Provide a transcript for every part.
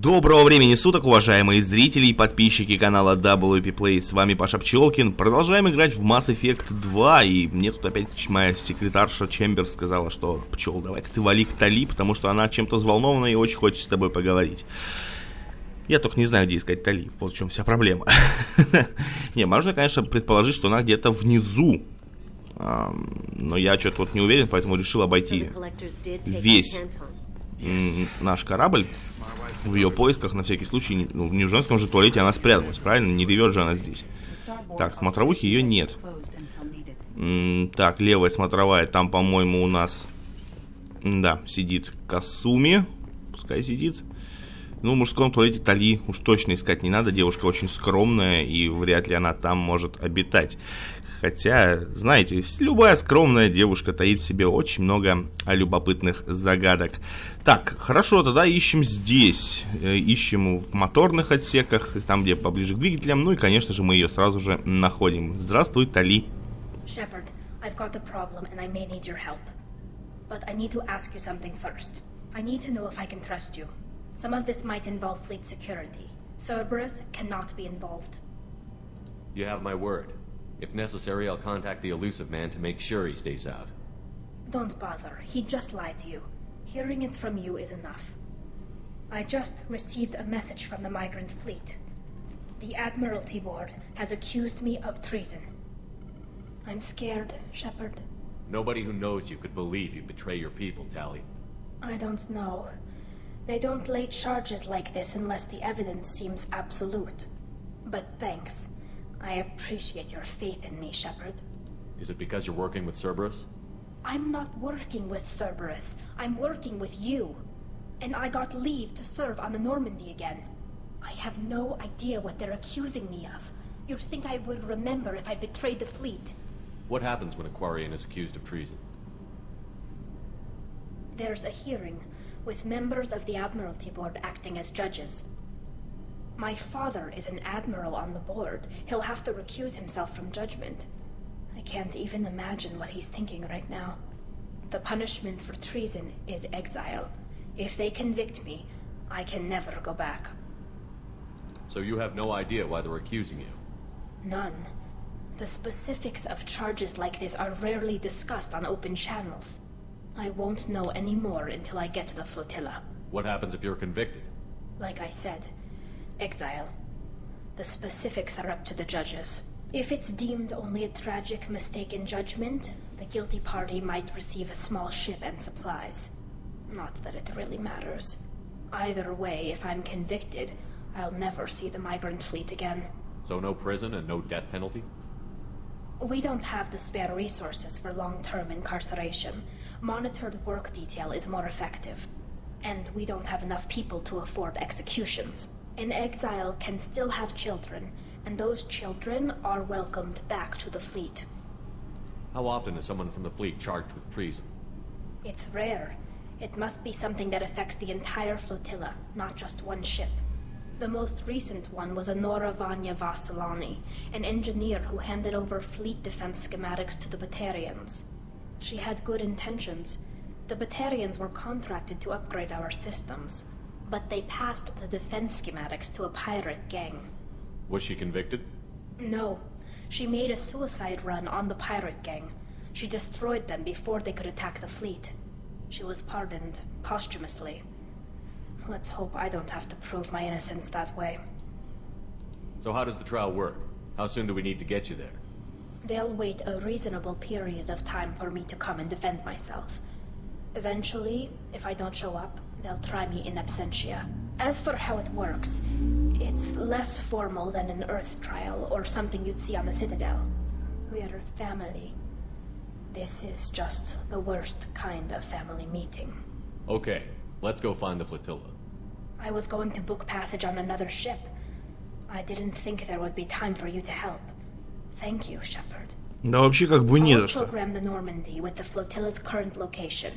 Доброго времени суток, уважаемые зрители и подписчики канала WP Play. С вами Паша Пчелкин. Продолжаем играть в Mass Effect 2. И мне тут опять моя секретарша Чемберс сказала, что Пчел, давай-ка ты вали к Тали, потому что она чем-то взволнована и очень хочет с тобой поговорить. Я только не знаю, где искать Тали. Вот в чем вся проблема. Не, можно, конечно, предположить, что она где-то внизу. Но я что-то вот не уверен, поэтому решил обойти весь наш корабль в ее поисках, на всякий случай. Ну, не в женском же туалете она спряталась, правильно? Не ревет же она здесь. Так, смотровухи ее нет. Так, левая смотровая, там, по-моему, у нас... Да, сидит Касуми. Пускай сидит. Ну, в мужском туалете Тали уж точно искать не надо. Девушка очень скромная, и вряд ли она там может обитать. Хотя, знаете, любая скромная девушка таит в себе очень много любопытных загадок. Так, хорошо, тогда ищем здесь. Ищем в моторных отсеках, там, где поближе к двигателям. Ну и, конечно же, мы ее сразу же находим. Здравствуй, Тали. Shepard, I've got a problem and I may need your help. But I need to ask you something first. I need to know if I can trust you. Some of this might involve fleet security. Cerberus cannot be involved. You have my word. If necessary, I'll contact the elusive man to make sure he stays out. Don't bother. He just lied to you. Hearing it from you is enough. I just received a message from the migrant fleet. The Admiralty Board has accused me of treason. I'm scared, Shepard. Nobody who knows you could believe you betray your people, Tali. I don't know. They don't lay charges like this unless the evidence seems absolute. But thanks. I appreciate your faith in me, Shepard. Is it because you're working with Cerberus? I'm not working with Cerberus. I'm working with you. And I got leave to serve on the Normandy again. I have no idea what they're accusing me of. You'd think I would remember if I betrayed the fleet. What happens when a Quarian is accused of treason? There's a hearing, with members of the Admiralty Board acting as judges. My father is an admiral on the board. He'll have to recuse himself from judgment. I can't even imagine what he's thinking right now. The punishment for treason is exile. If they convict me, I can never go back. So you have no idea why they're accusing you? None. The specifics of charges like this are rarely discussed on open channels. I won't know any more until I get to the flotilla. What happens if you're convicted? Like I said, exile. The specifics are up to the judges. If it's deemed only a tragic mistake in judgment, the guilty party might receive a small ship and supplies. Not that it really matters. Either way, if I'm convicted, I'll never see the migrant fleet again. So no prison and no death penalty? We don't have the spare resources for long-term incarceration. Monitored work detail is more effective. And we don't have enough people to afford executions. An exile can still have children, and those children are welcomed back to the fleet. How often is someone from the fleet charged with treason? It's rare. It must be something that affects the entire flotilla, not just one ship. The most recent one was Honora Vanya Vassilani, an engineer who handed over fleet defense schematics to the Batarians. She had good intentions. The Batarians were contracted to upgrade our systems, but they passed the defense schematics to a pirate gang. Was she convicted? No. She made a suicide run on the pirate gang. She destroyed them before they could attack the fleet. She was pardoned, posthumously. Let's hope I don't have to prove my innocence that way. So how does the trial work? How soon do we need to get you there? They'll wait a reasonable period of time for me to come and defend myself. Eventually, if I don't show up, they'll try me in absentia. As for how it works, it's less formal than an Earth trial or something you'd see on the Citadel. We're family. This is just the worst kind of family meeting. Okay, let's go find the flotilla. I was going to book passage on another ship. I didn't think there would be time for you to help. Thank you, Shepard. Да вообще как бы не за I'll что. program the Normandy with the flotilla's current location.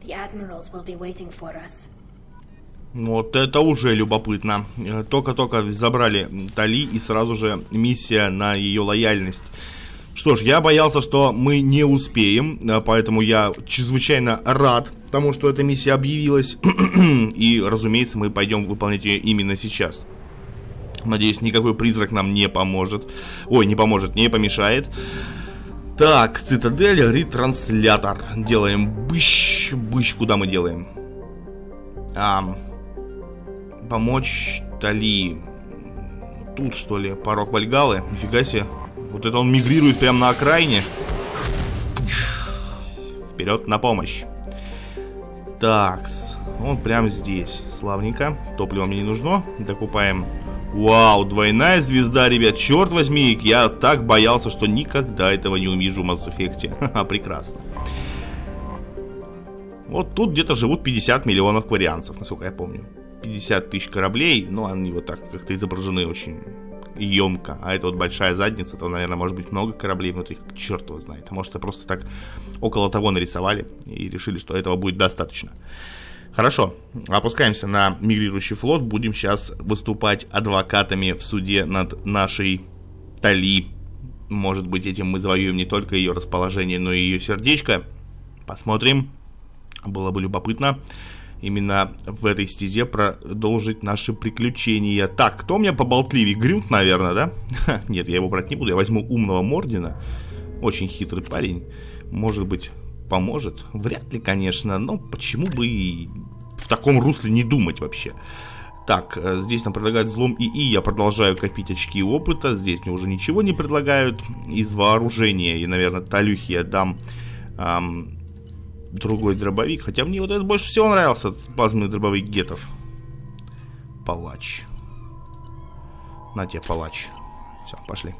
The admirals will be waiting for us. Вот это уже любопытно. Только-только забрали Тали, и сразу же миссия на ее лояльность. Что ж, я боялся, что мы не успеем, поэтому я чрезвычайно рад тому, что эта миссия объявилась. И, разумеется, мы пойдем выполнять ее именно сейчас. Надеюсь, никакой призрак нам не поможет. Ой, не поможет, не помешает. Так, цитадель, ретранслятор. Делаем быщ. Быщ, куда мы делаем? Помочь Тали. Тут, что ли, порог Вальгаллы? Нифига себе. Вот это он мигрирует прямо на окраине. Вперед на помощь. Такс. Он прямо здесь. Славненько. Топливо мне не нужно. Докупаем. Вау, двойная звезда, ребят. Черт возьми, я так боялся, что никогда этого не увижу в Mass Effect. Ха-ха, прекрасно. Вот тут где-то живут 50 миллионов кварианцев, насколько я помню. 50 тысяч кораблей, но они вот так как-то изображены очень емко. А это вот большая задница, то, наверное, может быть много кораблей внутри, черт его знает. А может, это просто так около того нарисовали и решили, что этого будет достаточно. Хорошо, опускаемся на мигрирующий флот. Будем сейчас выступать адвокатами в суде над нашей Тали. Может быть, этим мы завоюем не только ее расположение, но и ее сердечко. Посмотрим. Было бы любопытно именно в этой стезе продолжить наши приключения. Так, кто у меня поболтливее? Грюнт, наверное, да? Нет, я его брать не буду. Я возьму умного Мордина. Очень хитрый парень. Может быть, поможет? Вряд ли, конечно. Но почему бы и в таком русле не думать вообще? Так, здесь нам предлагают взлом ИИ. Я продолжаю копить очки опыта. Здесь мне уже ничего не предлагают. Из вооружения. И, наверное, Талюхе я дам... другой дробовик. Хотя мне вот этот больше всего нравился. Плазменный дробовик гетов. Палач. На тебе, палач. Все, пошли.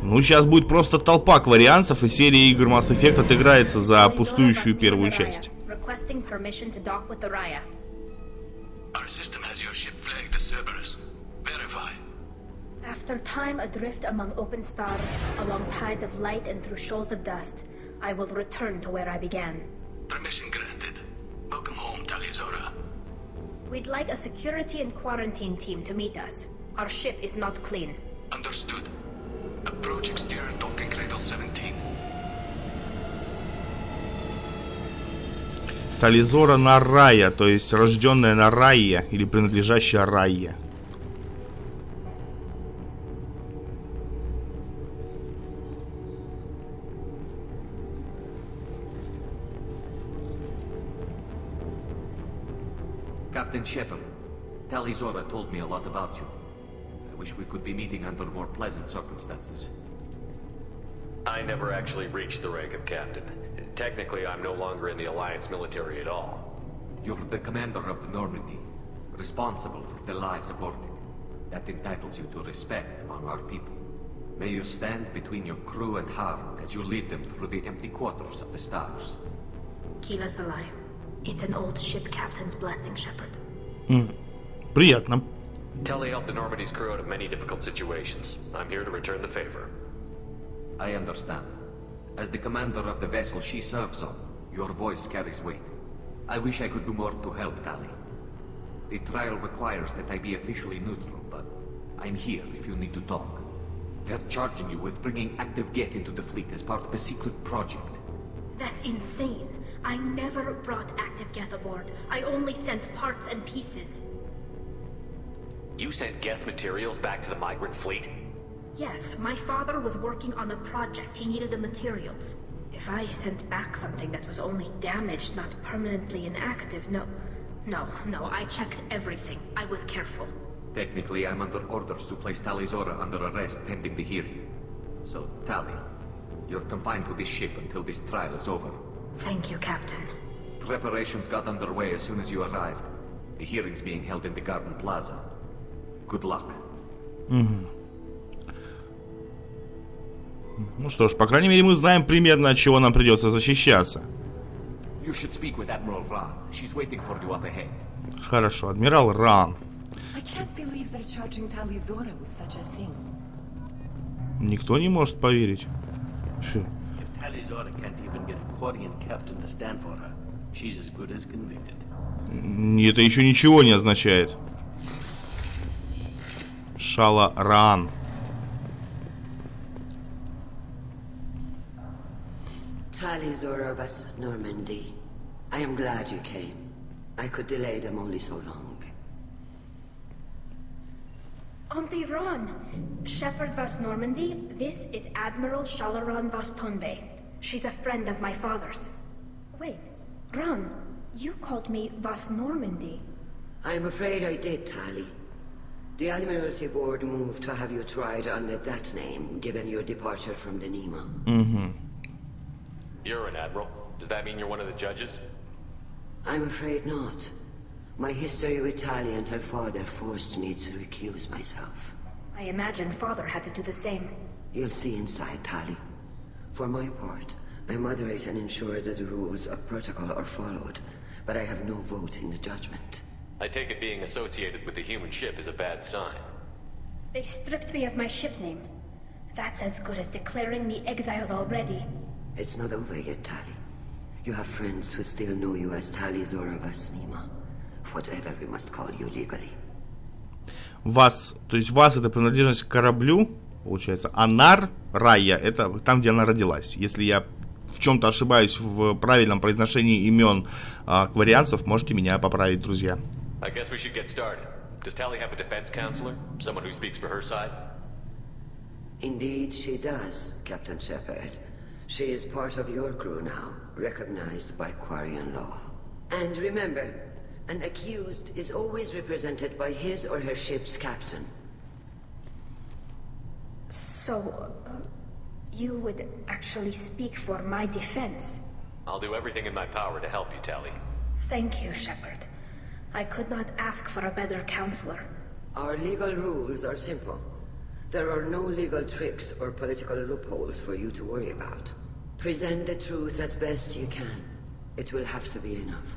Ну, сейчас будет просто толпа кварианцев, и серия игр Mass Effect отыграется за пустующую первую часть. After time adrift among open stars, along tides of light and through shoals of dust, I will return to where I began. Permission granted. Welcome home, Talizora. We'd like a security and quarantine team to meet us. Our ship is not clean. Understood. Approach exterior docking cradle 17. Тализора на Рая, то есть рожденная на Рае или принадлежащая Рае. Captain Shepard, Talizora told me a lot about you. I wish we could be meeting under more pleasant circumstances. I never actually reached the rank of captain. Technically, I'm no longer in the Alliance military at all. You're the commander of the Normandy, responsible for the lives aboard it. That entitles you to respect among our people. May you stand between your crew and harm as you lead them through the empty quarters of the stars. Kila Salai. It's an old ship captain's blessing, Shepard. Приятно. Telly helped the Normandy's crew out of many difficult situations. I'm here to return the favor. I understand. As the commander of the vessel she serves on, your voice carries weight. I wish I could do more to help Tali. The trial requires that I be officially neutral, but I'm here if you need to talk. They're charging you with bringing active Geth into the fleet as part of a secret project. That's insane. I never brought active Geth aboard. I only sent parts and pieces. You sent Geth materials back to the migrant fleet? Yes, my father was working on a project. He needed the materials. If I sent back something that was only damaged, not permanently inactive, no, I checked everything. I was careful. Technically, I'm under orders to place Talizora under arrest pending the hearing. So, Tali, you're confined to this ship until this trial is over. Thank you, Captain. Preparations got underway as soon as you arrived. The hearing's being held in the Garden Plaza. Good luck. Ну что ж, по крайней мере, мы знаем примерно, от чего нам придется защищаться. You should speak with Admiral Ra. She's waiting for you up ahead. Хорошо, адмирал Ран. I can't believe they're charging Talizora with such a thing. Никто не может поверить. Фу. If Talizora can't even get a Quarian captain to stand for her, she's as good as convicted. Это еще ничего не означает. Шала Раан. Talizor of us, Normandy. I am glad you came. I could delay them only so long. Auntie Ron, Shepherd vas Normandy, this is Admiral Shalaron vas Tonbe. She's a friend of my father's. Wait, Ron, you called me vas Normandy. I'm afraid I did, Tali. The Admiralty Board moved to have you tried under that name, given your departure from the Nima. Угу. You're an admiral. Does that mean you're one of the judges? I'm afraid not. My history with Tali and her father forced me to recuse myself. I imagine father had to do the same. You'll see inside, Tali. For my part, I moderate and ensure that the rules of protocol are followed, but I have no vote in the judgment. I take it being associated with the human ship is a bad sign. They stripped me of my ship name. That's as good as declaring me exiled already. It's not over yet, Tali. You have friends who still know you as Tali Zora Vasnima. Whatever we must call you legally. Вас, то есть вас это принадлежность к кораблю, получается. А Нар, Райя, это там, где она родилась. Если я в чем-то ошибаюсь в правильном произношении имен кварианцев, можете меня поправить, друзья. I guess we should get started. Does Tali have a defense counselor? Someone who speaks for her side? Indeed, she does, Captain Shepard. She is part of your crew now, recognized by Quarian law. And remember, an accused is always represented by his or her ship's captain. So, you would actually speak for my defense? I'll do everything in my power to help you, Tali. Thank you, Shepard. I could not ask for a better counselor. Our legal rules are simple. There are no legal tricks or political loopholes for you to worry about. Present the truth as best you can. It will have to be enough.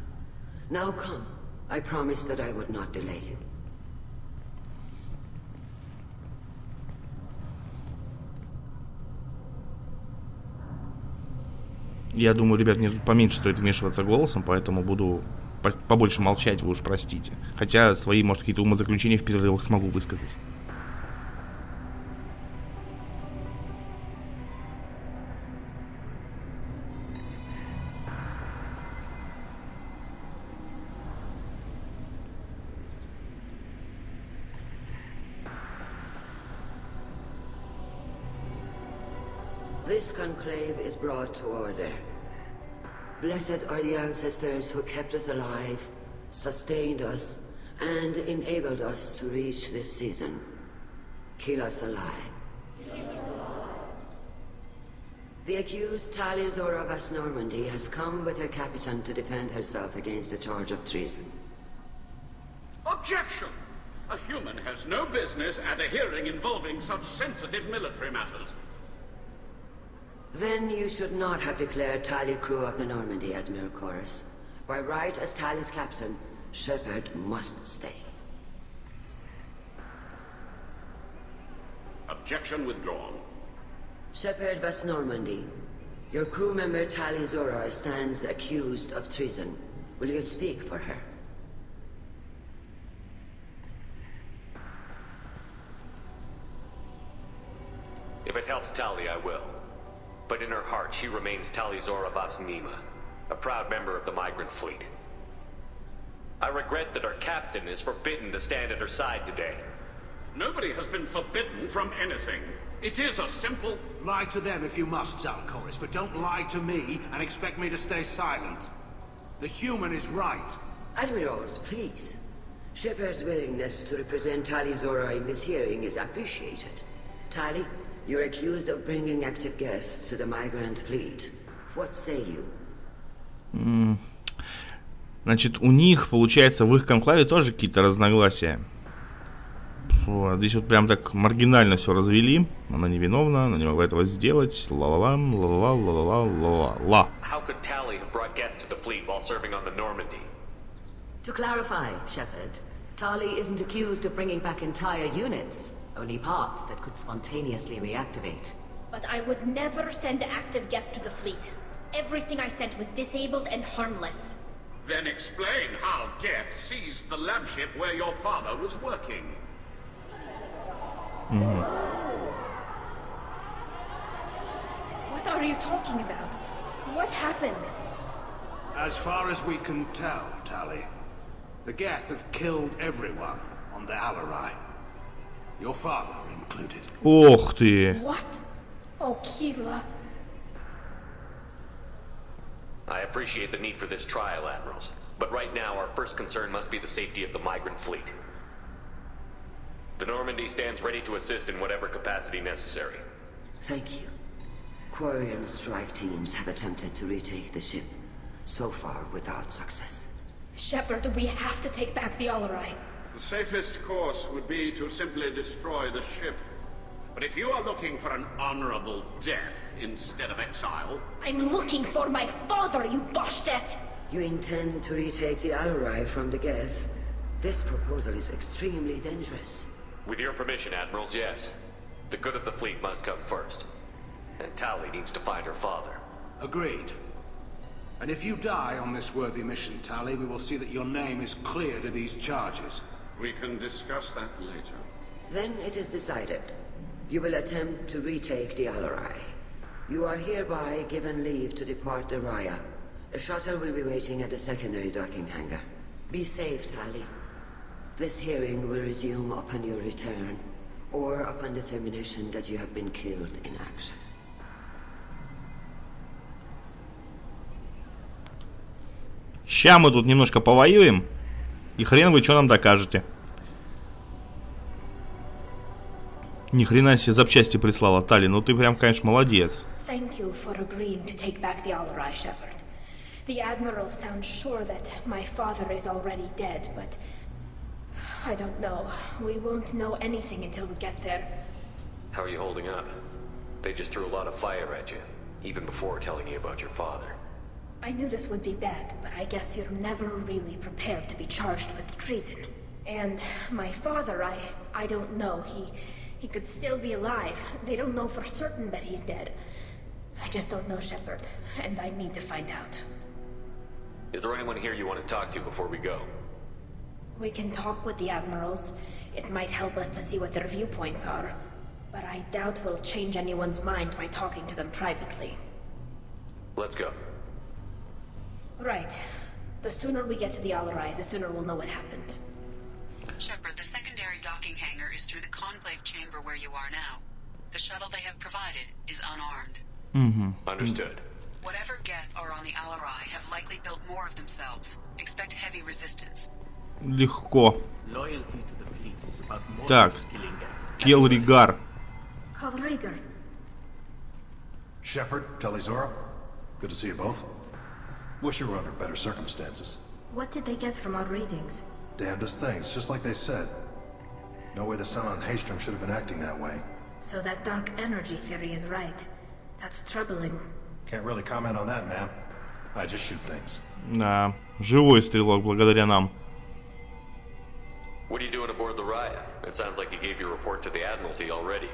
Now come. I promised that I would not delay you. Я думаю, ребят, мне тут поменьше стоит вмешиваться голосом, поэтому буду побольше молчать, вы уж простите. Хотя свои, может, какие-то умозаключения в перерывах смогу высказать. This conclave is brought to order. Blessed are the ancestors who kept us alive, sustained us, and enabled us to reach this season. Kill us alive. The accused Tali Zora vas Normandy has come with her captain to defend herself against a charge of treason. Objection! A human has no business at a hearing involving such sensitive military matters. Then you should not have declared Tali crew of the Normandy, Admiral Chorus. By right as Tali's captain, Shepard must stay. Objection withdrawn. Shepard vas Normandy. Your crew member Tali Zora stands accused of treason. Will you speak for her? If it helps Tali, I will. But in her heart, she remains Tali Zora vas Nima, a proud member of the migrant fleet. I regret that our captain is forbidden to stand at her side today. Nobody has been forbidden from anything. It is a simple... Lie to them if you must, Zalcoris, but don't lie to me and expect me to stay silent. The human is right. Admirals, please. Shepard's willingness to represent Tali Zora in this hearing is appreciated. Tali, you're accused of bringing active guests to the migrant fleet. What say you? Значит, у них, получается, в их конклаве тоже какие-то разногласия. Вот, здесь вот прям так маргинально все развели. Она невиновна, она не могла этого сделать. Ла-ла-ла, ла-ла-ла-ла-ла-ла-ла. How could Tali have brought guests to the fleet while serving on the Normandy? To clarify, Shepard, Tali isn't accused of bringing back entire units. Only parts that could spontaneously reactivate. But I would never send active guests to the fleet. Everything I sent was disabled and harmless. Then explain how Geth seized the lab ship where your father was working. What are you talking about? What happened? As far as we can tell, Tali, the Geth have killed everyone on the Alarai. Your father included. Ох ты! What? Oh, Keela. I appreciate the need for this trial, Admirals. But right now, our first concern must be the safety of the migrant fleet. The Normandy stands ready to assist in whatever capacity necessary. Thank you. Quarian strike teams have attempted to retake the ship, so far without success. Shepard, we have to take back the Alarai. The safest course would be to simply destroy the ship. But if you are looking for an honorable death instead of exile... I'm looking for my father, you bastet! You intend to retake the Alarai from the Geth? This proposal is extremely dangerous. With your permission, Admirals, yes. The good of the fleet must come first. And Tali needs to find her father. Agreed. And if you die on this worthy mission, Tali, we will see that your name is cleared of these charges. We can discuss that later. Then it is decided. You will attempt to retake the Alarai. You are hereby given leave to depart the Raya. A shuttle will be waiting at the secondary docking hangar. Be safe, Tali. This hearing will resume upon your return, or upon determination that you have been killed in action. Ща мы тут немножко повоюем, и хрен вы что нам докажете. Ни хрена себе запчасти прислала, Тали, ну ты прям, конечно, молодец. Thank you for agreeing to take back the Alarai, Shepard. The Admirals sound sure that my father is already dead, but I don't know. We won't know anything until we get there. How are you holding up? They just threw a lot of fire at you, even before telling you about your father. I knew this would be bad, but I guess you're never really prepared to be charged with treason. And my father, I don't know. He could still be alive. They don't know for certain that he's dead. I just don't know, Shepard, and I need to find out. Is there anyone here you want to talk to before we go? We can talk with the Admirals. It might help us to see what their viewpoints are. But I doubt we'll change anyone's mind by talking to them privately. Let's go. Right. The sooner we get to the Alarai, the sooner we'll know what happened. Shepard, the secondary docking hangar is through the conclave chamber where you are now. The shuttle they have provided is unarmed. Understood. Whatever Geth are on the Alarai have likely built more of themselves. Expect heavy resistance. Легко. Loyalty to the fleet is about more Так. than killing them. Келригар. Kalrigar. Shepard, Telizora, good to see you both. Wish you were under better circumstances. What did they get from our readings? Damnedest things, just like they said. No way the Sun on Haystrom should have been acting that way. So that dark energy theory is right. That's troubling. Can't really comment on that, ma'am. I just shoot things. Да, живой стрелок благодаря нам. What are you doing aboard the Raya? It sounds like you gave your report to the Admiralty already.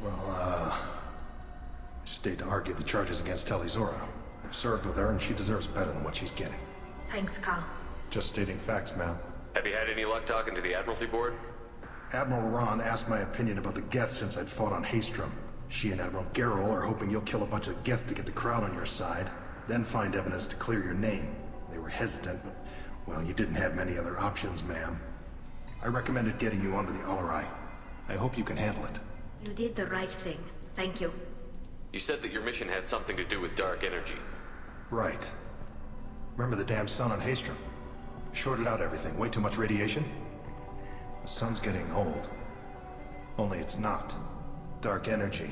Well, I stayed to argue the charges against Telizora. I've served with her and she deserves better than what she's getting. Thanks, Kal. Just stating facts, ma'am. Have you had any luck talking to the Admiralty board? Admiral Ron asked my opinion about the Geth since I'd fought on Haystrom. She and Admiral Garrel are hoping you'll kill a bunch of Geth to get the crowd on your side, then find evidence to clear your name. They were hesitant, but, well, you didn't have many other options, ma'am. I recommended getting you onto the Alarai. I hope you can handle it. You did the right thing. Thank you. You said that your mission had something to do with dark energy. Right. Remember the damn sun on Haystrom? Shorted out everything. Way too much radiation? The sun's getting old. Only it's not. Dark energy.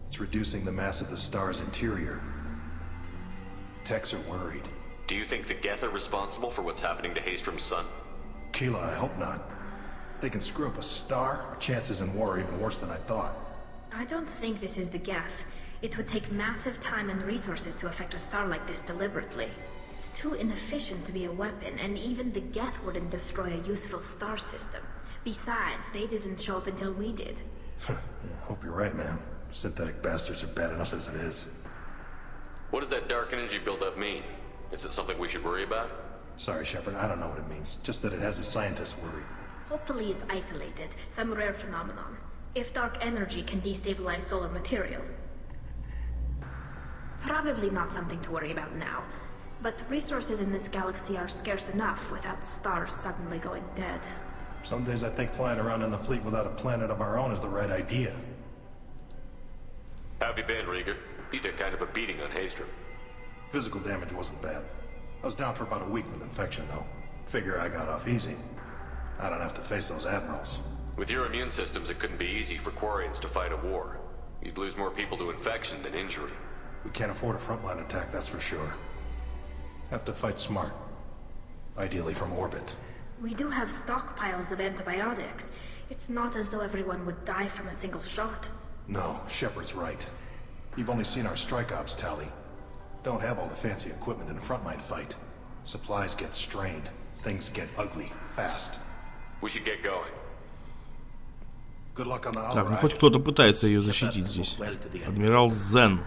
It's reducing the mass of the star's interior. Techs are worried. Do you think the Geth are responsible for what's happening to Haystrom's sun? Keela, I hope not. If they can screw up a star, our chances in war are even worse than I thought. I don't think this is the Geth. It would take massive time and resources to affect a star like this deliberately. It's too inefficient to be a weapon, and even the Geth wouldn't destroy a useful star system. Besides, they didn't show up until we did. Yeah, hope you're right, ma'am. Synthetic bastards are bad enough as it is. What does that dark energy buildup mean? Is it something we should worry about? Sorry, Shepard, I don't know what it means. Just that it has the scientists worried. Hopefully it's isolated, some rare phenomenon. If dark energy can destabilize solar material. Probably not something to worry about now. But resources in this galaxy are scarce enough without stars suddenly going dead. Some days I think flying around in the fleet without a planet of our own is the right idea. How have you been, Rieger? You took kind of a beating on Haystrom. Physical damage wasn't bad. I was down for about a week with infection, though. Figure I got off easy. I don't have to face those admirals. With your immune systems, it couldn't be easy for Quarians to fight a war. You'd lose more people to infection than injury. We can't afford a frontline attack, that's for sure. Have to fight smart. Ideally from orbit. We do have stockpiles of antibiotics. It's not as though everyone would die from a single shot. No, Shepard's right. You've only seen our strike ops tally. Don't have all the fancy equipment in a frontline fight. Supplies get strained. Things get ugly, fast. We should get going. Good luck on the Так, ну хоть кто-то пытается ее защитить здесь. Адмирал Зен.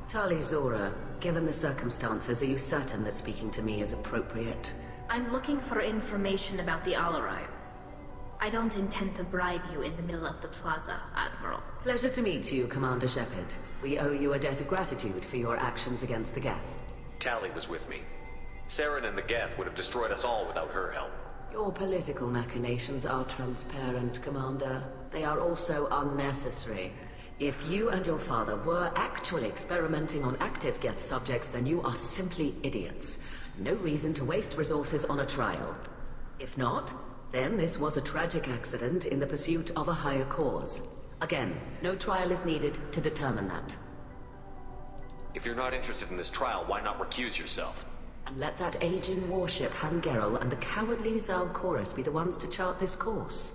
Tali Zora, given the circumstances, are you certain that speaking to me is appropriate? I'm looking for information about the Alarai. I don't intend to bribe you in the middle of the plaza, Admiral. Pleasure to meet you, Commander Shepard. We owe you a debt of gratitude for your actions against the Geth. Tali was with me. Saren and the Geth would have destroyed us all without her help. Your political machinations are transparent, Commander. They are also unnecessary. If you and your father were actually experimenting on active Geth subjects, then you are simply idiots. No reason to waste resources on a trial. If not, then this was a tragic accident in the pursuit of a higher cause. Again, no trial is needed to determine that. If you're not interested in this trial, why not recuse yourself? And let that aging warship Hangerel and the cowardly Zalcorus be the ones to chart this course?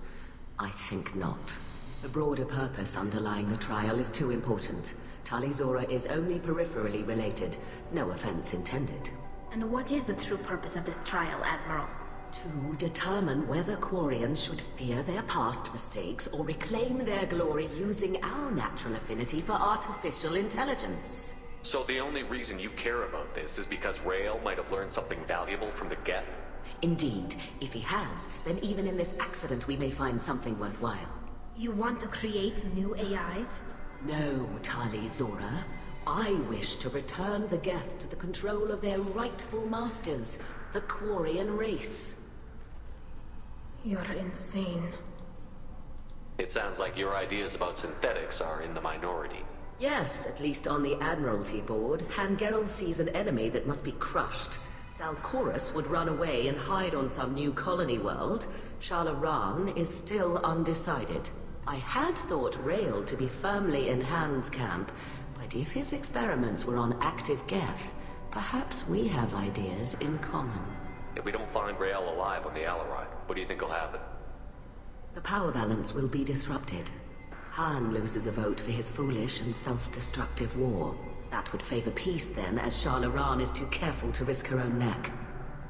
I think not. The broader purpose underlying the trial is too important. Tali Zora is only peripherally related. No offense intended. And what is the true purpose of this trial, Admiral? To determine whether Quarians should fear their past mistakes or reclaim their glory using our natural affinity for artificial intelligence. So the only reason you care about this is because Rael might have learned something valuable from the Geth? Indeed. If he has, then even in this accident we may find something worthwhile. You want to create new AIs? No, Tali Zora. I wish to return the Geth to the control of their rightful masters, the Quarian race. You're insane. It sounds like your ideas about synthetics are in the minority. Yes, at least on the Admiralty board, Hangerel sees an enemy that must be crushed. Zalcorus would run away and hide on some new colony world. Shalaran is still undecided. I had thought Rael to be firmly in Han's camp, but if his experiments were on active Geth, perhaps we have ideas in common. If we don't find Rael alive on the Alarai, what do you think will happen? The power balance will be disrupted. Han loses a vote for his foolish and self-destructive war. That would favor peace then, as Shalaran is too careful to risk her own neck.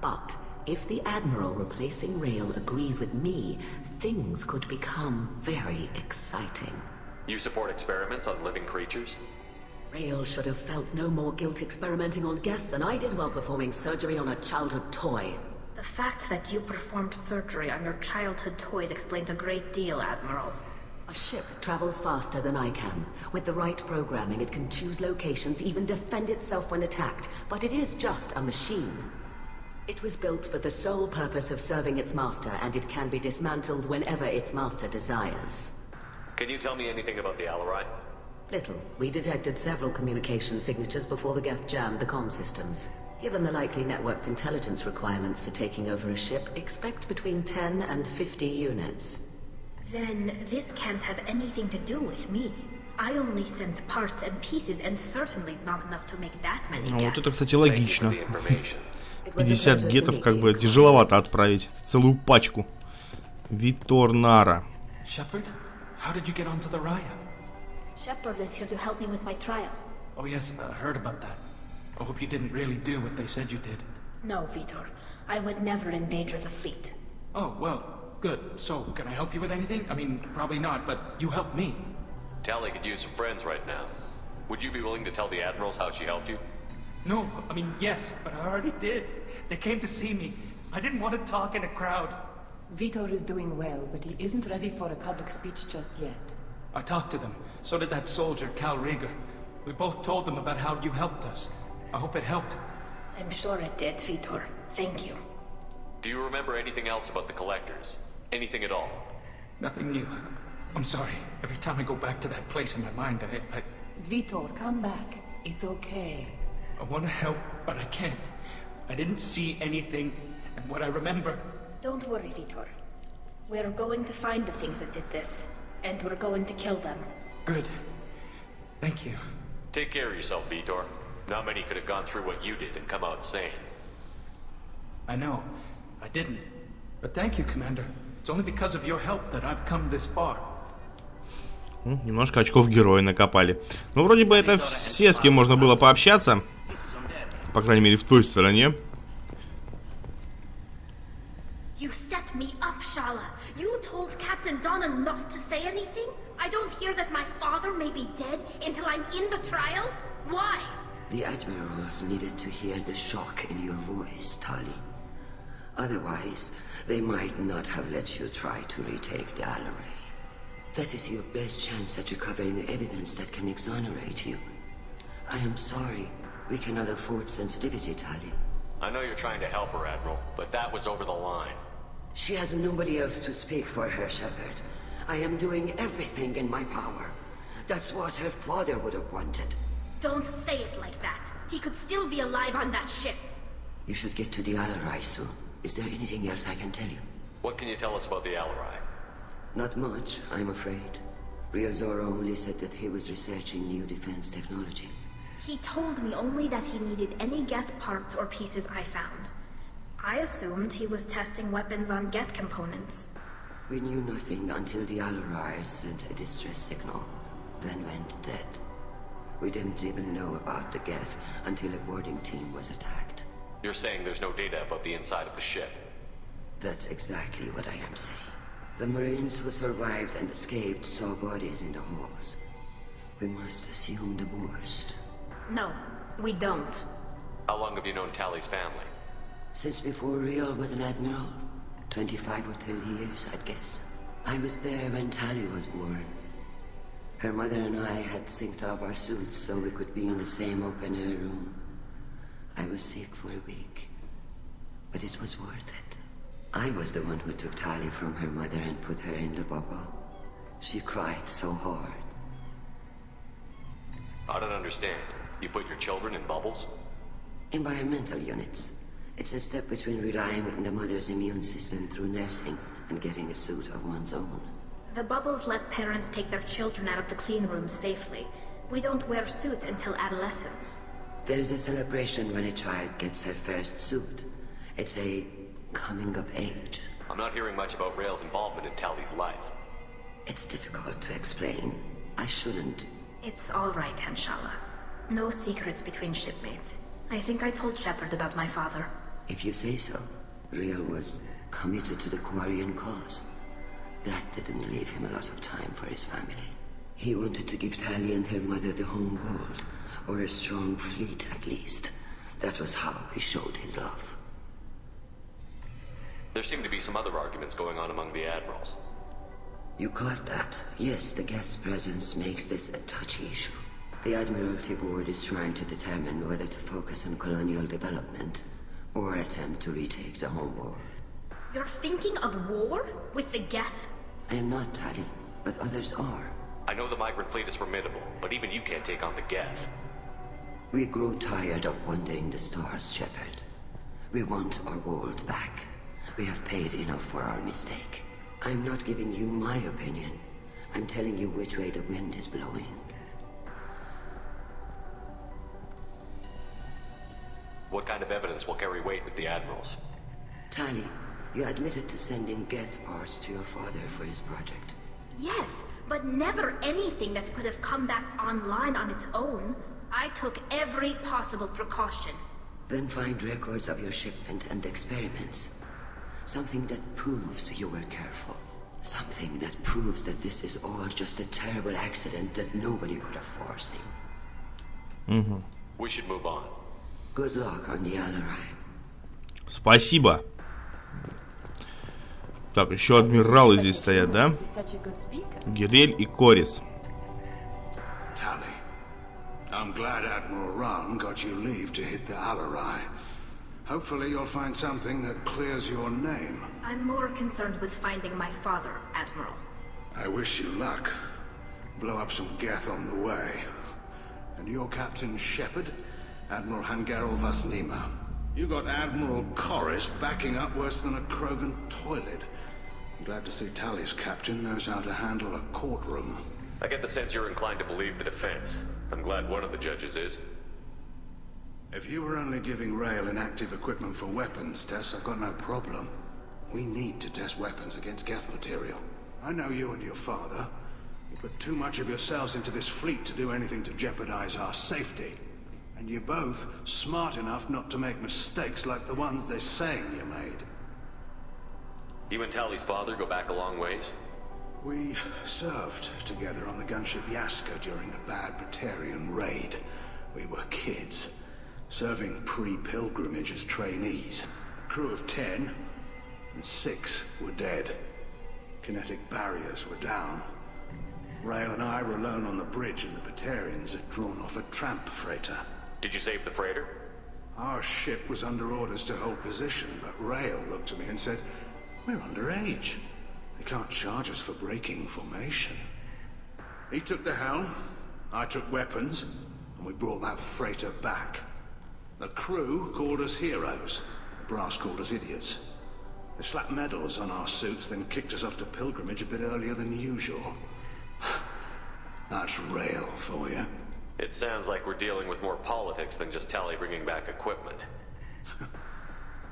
But if the Admiral replacing Rael agrees with me, things could become very exciting. You support experiments on living creatures? Rael should have felt no more guilt experimenting on Geth than I did while performing surgery on a childhood toy. The fact that you performed surgery on your childhood toys explains a great deal, Admiral. A ship travels faster than I can. With the right programming, it can choose locations, even defend itself when attacked. But it is just a machine. It was built for the sole purpose of serving its master, and it can be dismantled whenever its master desires. Can you tell me anything about the Alarai? Little. We detected several communication signatures before the Geth jammed the comm systems. Given the likely networked intelligence requirements for taking over a ship, expect between 10 and 50 units. Then this can't have anything to do with me. I only sent parts and pieces, and certainly not enough to make that many Ну, вот Geth. это, кстати, логично. 50 гетов как бы тяжеловато отправить. Целую пачку. Витор Нара. Shepard, how did you get onto the Raya? Shepard is here to help me with my trial. Oh yes, I heard about that. I hope you didn't really do what they said you did. No, Vitor. I would never endanger the fleet. Oh, well, good. So, can I help you with anything? I mean, probably not, but you helped me. Tali could use some friends right now. Would you be willing to tell the Admirals how she helped you? No, I mean, yes, but I already did. They came to see me. I didn't want to talk in a crowd. Vitor is doing well, but he isn't ready for a public speech just yet. I talked to them. So did that soldier, Cal Rieger. We both told them about how you helped us. I hope it helped. I'm sure it did, Vitor. Thank you. Do you remember anything else about the collectors? Anything at all? Nothing new. I'm sorry. Every time I go back to that place in my mind, I Vitor, come back. It's okay. I want to help, but I can't. I didn't see anything, and what I remember... Don't worry, Vitor. We're going to find the things that did this, and we're going to kill them. Good. Thank you. Take care of yourself, Vitor. Not many could have gone through what you did and come out sane. I know. I didn't. But thank you, Commander. It's only because of your help that I've come this far. Немножко очков героя накопали. Ну, вроде бы это все, с кем можно было пообщаться. По крайней мере, в той стороне. You set me up, Shala. You told Captain Donna not to say anything? I don't hear that my father may be dead until I'm in the trial? Why? The admirals needed to hear the shock in your voice, Tali. Otherwise, they might not have let you try to retake the Alarai. That is your best chance at recovering evidence that can exonerate you. I am sorry. We cannot afford sensitivity, Tali. I know you're trying to help her, Admiral, but that was over the line. She has nobody else to speak for her, Shepard. I am doing everything in my power. That's what her father would have wanted. Don't say it like that. He could still be alive on that ship. You should get to the Alarai soon. Is there anything else I can tell you? What can you tell us about the Alarai? Not much, I'm afraid. Real Zoro only said that he was researching new defense technology. He told me only that he needed any Geth parts or pieces I found. I assumed he was testing weapons on Geth components. We knew nothing until the Alarai sent a distress signal, then went dead. We didn't even know about the Geth until a boarding team was attacked. You're saying there's no data about the inside of the ship? That's exactly what I am saying. The Marines who survived and escaped saw bodies in the halls. We must assume the worst. No, we don't. How long have you known Tali's family? Since before Real was an admiral. 25 or 30 years, I'd guess. I was there when Tali was born. Her mother and I had synced up our suits so we could be in the same open-air room. I was sick for a week, but it was worth it. I was the one who took Tali from her mother and put her in the bubble. She cried so hard. I don't understand. You put your children in bubbles? Environmental units. It's a step between relying on the mother's immune system through nursing and getting a suit of one's own. The bubbles let parents take their children out of the clean rooms safely. We don't wear suits until adolescence. There's a celebration when a child gets her first suit. It's a coming of age. I'm not hearing much about Rail's involvement in Tali's life. It's difficult to explain. I shouldn't. It's all right, Anshala. No secrets between shipmates. I think I told Shepard about my father. If you say so. Real was committed to the Quarian cause. That didn't leave him a lot of time for his family. He wanted to give Tali and her mother the home world, or a strong fleet at least. That was how he showed his love. There seem to be some other arguments going on among the admirals. You caught that? Yes, the guest's presence makes this a touchy issue. The Admiralty Board is trying to determine whether to focus on colonial development or attempt to retake the home world. You're thinking of war? With the Geth? I am not, Tali, but others are. I know the migrant fleet is formidable, but even you can't take on the Geth. We grow tired of wandering the stars, Shepard. We want our world back. We have paid enough for our mistake. I'm not giving you my opinion. I'm telling you which way the wind is blowing. What kind of evidence will carry weight with the admirals? Tali, you admitted to sending Geth parts to your father for his project. Yes, but never anything that could have come back online on its own. I took every possible precaution. Then find records of your shipment and experiments. Something that proves you were careful. Something that proves that this is all just a terrible accident that nobody could have foreseen. We should move on. Good luck on the Alarai. Спасибо. Так, еще адмиралы здесь стоят, да? Гирель и Корис. I'm glad Admiral Ran got you leave to hit the Alarai. Hopefully you'll find something that clears your name. I'm more concerned with finding my father, Admiral. I wish you luck. Blow up some Geth on the way. And your Captain Shepard, Admiral Hangarel Vasnima. You got Admiral Corris backing up worse than a Krogan toilet. I'm glad to see Tali's captain knows how to handle a courtroom. I get the sense you're inclined to believe the defense. I'm glad one of the judges is. If you were only giving Rail inactive equipment for weapons tests, I've got no problem. We need to test weapons against Geth material. I know you and your father. You put too much of yourselves into this fleet to do anything to jeopardize our safety. And you're both smart enough not to make mistakes like the ones they're saying you made. You and Tali's father go back a long ways? We served together on the gunship Yaska during a bad Batarian raid. We were kids, serving pre-pilgrimage as trainees. A crew of 10, and 6 were dead. Kinetic barriers were down. Rail and I were alone on the bridge, and the Batarians had drawn off a tramp freighter. Did you save the freighter? Our ship was under orders to hold position, but Rail looked at me and said, "We're underage. They can't charge us for breaking formation." He took the helm, I took weapons, and we brought that freighter back. The crew called us heroes. The brass called us idiots. They slapped medals on our suits, then kicked us off to pilgrimage a bit earlier than usual. That's Rail for you. It sounds like we're dealing with more politics than just Tali bringing back equipment.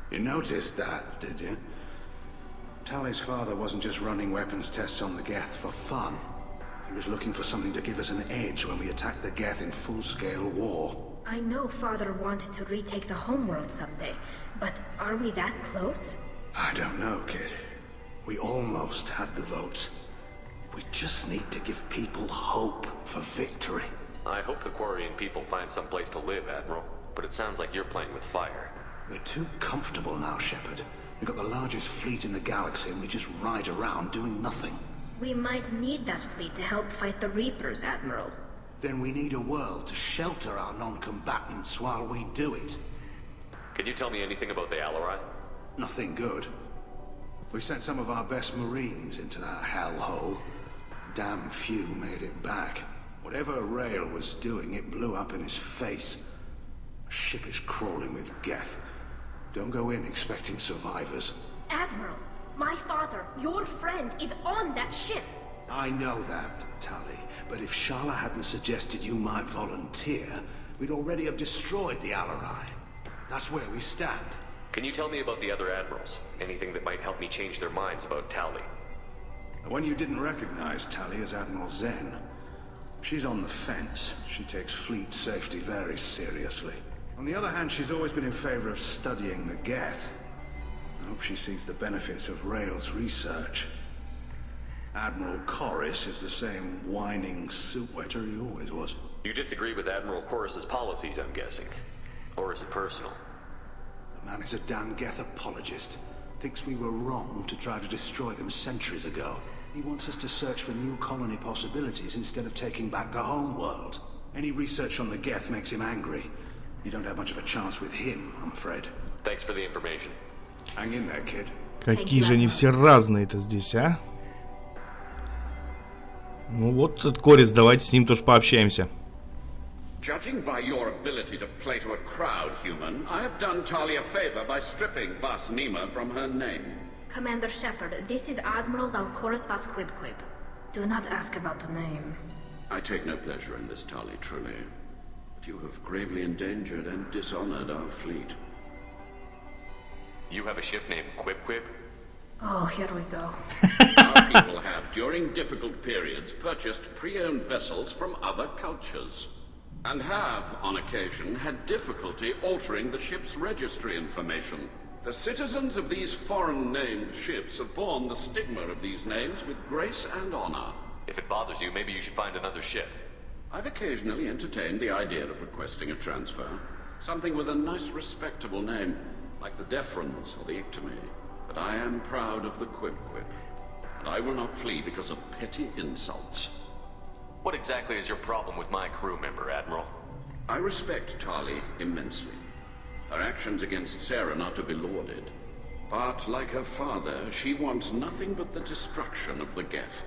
You noticed that, did you? Tali's father wasn't just running weapons tests on the Geth for fun. He was looking for something to give us an edge when we attacked the Geth in full-scale war. I know Father wanted to retake the homeworld someday, but are we that close? I don't know, kid. We almost had the votes. We just need to give people hope for victory. I hope the Quarian people find some place to live, Admiral, but it sounds like you're playing with fire. We're too comfortable now, Shepard. We've got the largest fleet in the galaxy and we just ride around doing nothing. We might need that fleet to help fight the Reapers, Admiral. Then we need a world to shelter our non-combatants while we do it. Can you tell me anything about the Alarai? Nothing good. We sent some of our best Marines into that hellhole. Damn few made it back. Whatever Rail was doing, it blew up in his face. A ship is crawling with Geth. Don't go in expecting survivors. Admiral, my father, your friend, is on that ship. I know that, Tali, but if Shala hadn't suggested you might volunteer, we'd already have destroyed the Alarai. That's where we stand. Can you tell me about the other admirals? Anything that might help me change their minds about Tali? The one you didn't recognize, Tali, is Admiral Zen. She's on the fence. She takes fleet safety very seriously. On the other hand, she's always been in favor of studying the Geth. I hope she sees the benefits of Rail's research. Admiral Corris is the same whining soup wetter he always was. You disagree with Admiral Corris's policies, I'm guessing. Or is it personal? The man is a damn Geth apologist. Thinks we were wrong to try to destroy them centuries ago. He wants us to search for new colony possibilities instead of taking back the home world. Any research on the Geth makes him angry. You don't have much of a chance with him, I'm afraid. Thanks for the information. Hang in there, kid. Какие же они все разные-то здесь, а? Ну вот, этот Корис, давайте с ним тоже пообщаемся. Judging by your ability to play to a crowd, human, I have done Tali a favor by stripping Vasnima from her name. Commander Shepard, this is Admiral Zalkoris Vasquibquib. Do not ask about the name. I take no pleasure in this, Tali, truly. But you have gravely endangered and dishonored our fleet. You have a ship named Quib? Oh, here we go. Our people have, during difficult periods, purchased pre-owned vessels from other cultures. And have, on occasion, had difficulty altering the ship's registry information. The citizens of these foreign-named ships have borne the stigma of these names with grace and honor. If it bothers you, maybe you should find another ship. I've occasionally entertained the idea of requesting a transfer. Something with a nice, respectable name, like the Defrons or the Ictomy. But I am proud of the Quib, and I will not flee because of petty insults. What exactly is your problem with my crew member, Admiral? I respect Tali immensely. Her actions against Sarah not to be lauded. But like her father, she wants nothing but the destruction of the Geth.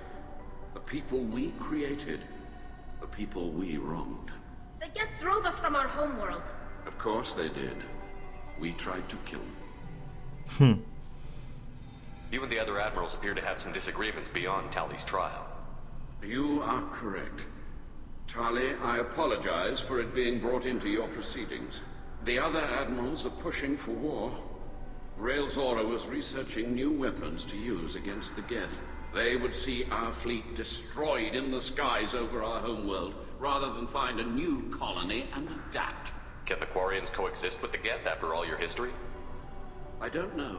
The people we created. The people we wronged. The Geth drove us from our homeworld. Of course they did. We tried to kill them. You and the other admirals appear to have some disagreements beyond Tali's trial. You are correct. Tali, I apologize for it being brought into your proceedings. The other admirals are pushing for war. Rael Zora was researching new weapons to use against the Geth. They would see our fleet destroyed in the skies over our homeworld, rather than find a new colony and adapt. Can the Quarians coexist with the Geth after all your history? I don't know.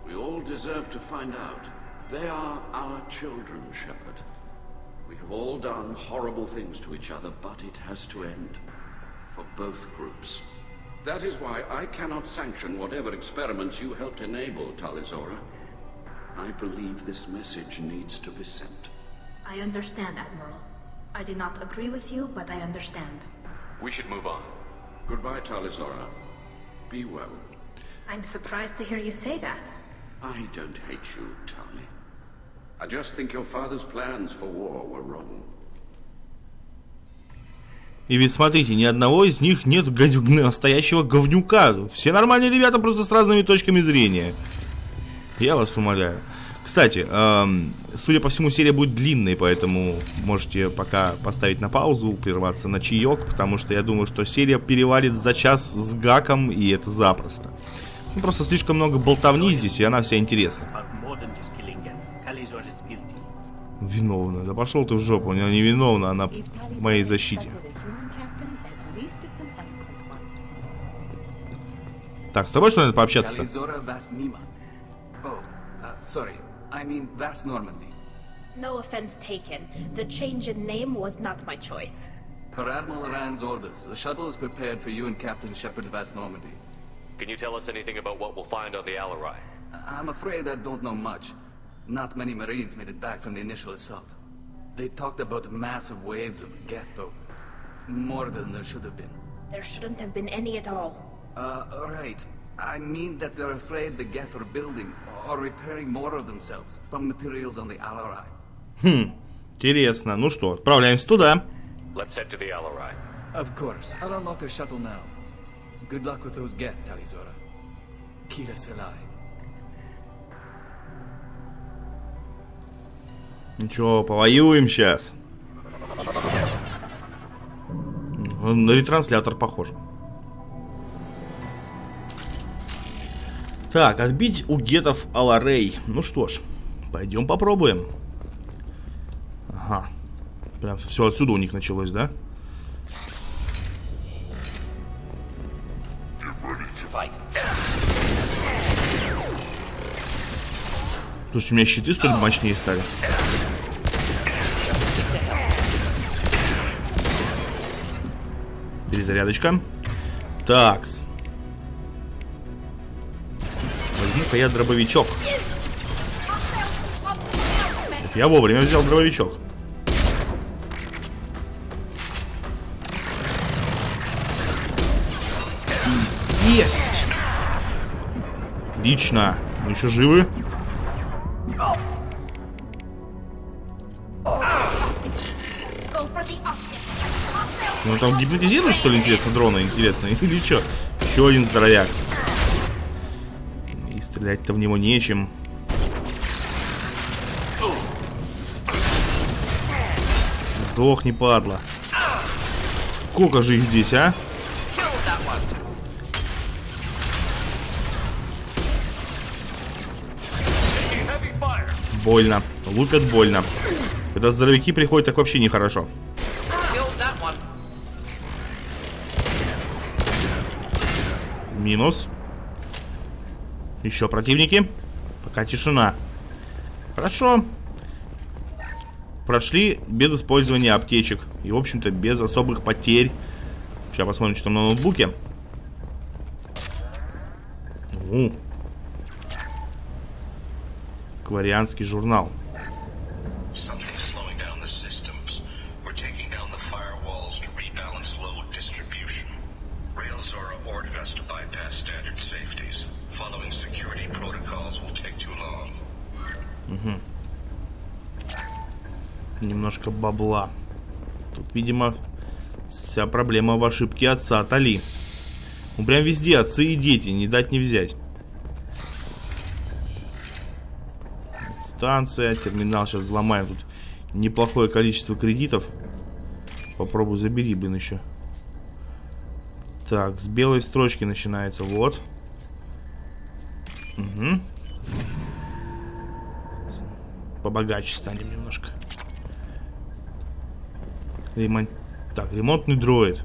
We all deserve to find out. They are our children, Shepard. We have all done horrible things to each other, but it has to end. For both groups. That is why I cannot sanction whatever experiments you helped enable, Talizora. I believe this message needs to be sent. I understand, Admiral. I do not agree with you, but I understand. We should move on. Goodbye, Talizora. Be well. I'm surprised to hear you say that. I don't hate you, Tali. I just think your father's plans for war were wrong. И ведь смотрите, ни одного из них нет настоящего говнюка. Все нормальные ребята, просто с разными точками зрения. Я вас умоляю. Кстати, судя по всему, серия будет длинной, поэтому можете пока поставить на паузу, прерваться на чаек, потому что я думаю, что серия перевалит за час с гаком, и это запросто. Ну, просто слишком много болтовни здесь, и она вся интересна. Виновна. Да пошел ты в жопу, она не виновна, она в моей защите. Так, с тобой что надо пообщаться-то? Sorry, I mean vast Normandy. No offense taken. The change in name was not my choice. Per Admiral Aran's orders, the shuttle is prepared for you and Captain Shepard of Vast Normandy. Can you tell us anything about what we'll find on the Alarai? I'm afraid I don't know much. Not many Marines made it back from the initial assault. They talked about massive waves of Geth, though. More than there should have been. There shouldn't have been any at all. Right. I mean that they're afraid the Geth are building or repairing more of themselves from materials on the Alarai. Интересно. Ну что, отправляемся туда. Let's head to the Alarai. Of course. I'll unlock their shuttle now. Good luck with those Geth, Talizora. Kira Selai. Ничего, повоюем сейчас. На ретранслятор похоже. Так, отбить у гетов Аларей. Ну что ж, пойдем попробуем. Ага. Прям все отсюда у них началось, да? Слушай, у меня щиты, что ли, мощнее стали? Перезарядочка. Такс. Возьму-ка я дробовичок. Вот я вовремя взял дробовичок. Есть! Отлично. Мы еще живы? Ну там гипнотизируют, что ли, интересно, дрона, интересно? Или что? Еще один здоровяк. И стрелять-то в него нечем. Сдохни, падла. Сколько же их здесь, а? Больно. Лупят больно. Когда здоровяки приходят, так вообще нехорошо. Минус. Еще противники. Пока тишина. Хорошо. Прошли без использования аптечек. И, в общем-то, без особых потерь. Сейчас посмотрим, что там на ноутбуке. Кварианский журнал. немножко бабла. Тут, видимо, вся проблема в ошибке отца Тали. Ну, прям везде отцы и дети, не дать не взять. Станция, терминал, сейчас взломаем тут неплохое количество кредитов. Попробуй забери, блин, еще. Так, с белой строчки начинается, вот. Угу. Побогаче станем немножко. Так, ремонтный дроид.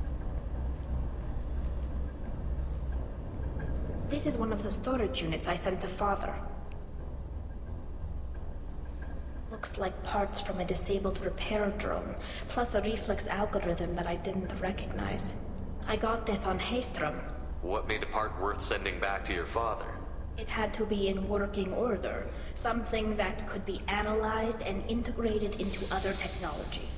This is one of the storage units I sent to Father. Looks like parts from a disabled repair drone, plus a reflex algorithm that I didn't recognize. I got this on Haystrom. What made a part worth sending back to your father? It had to be in working order, something that could be analyzed and integrated into other technology.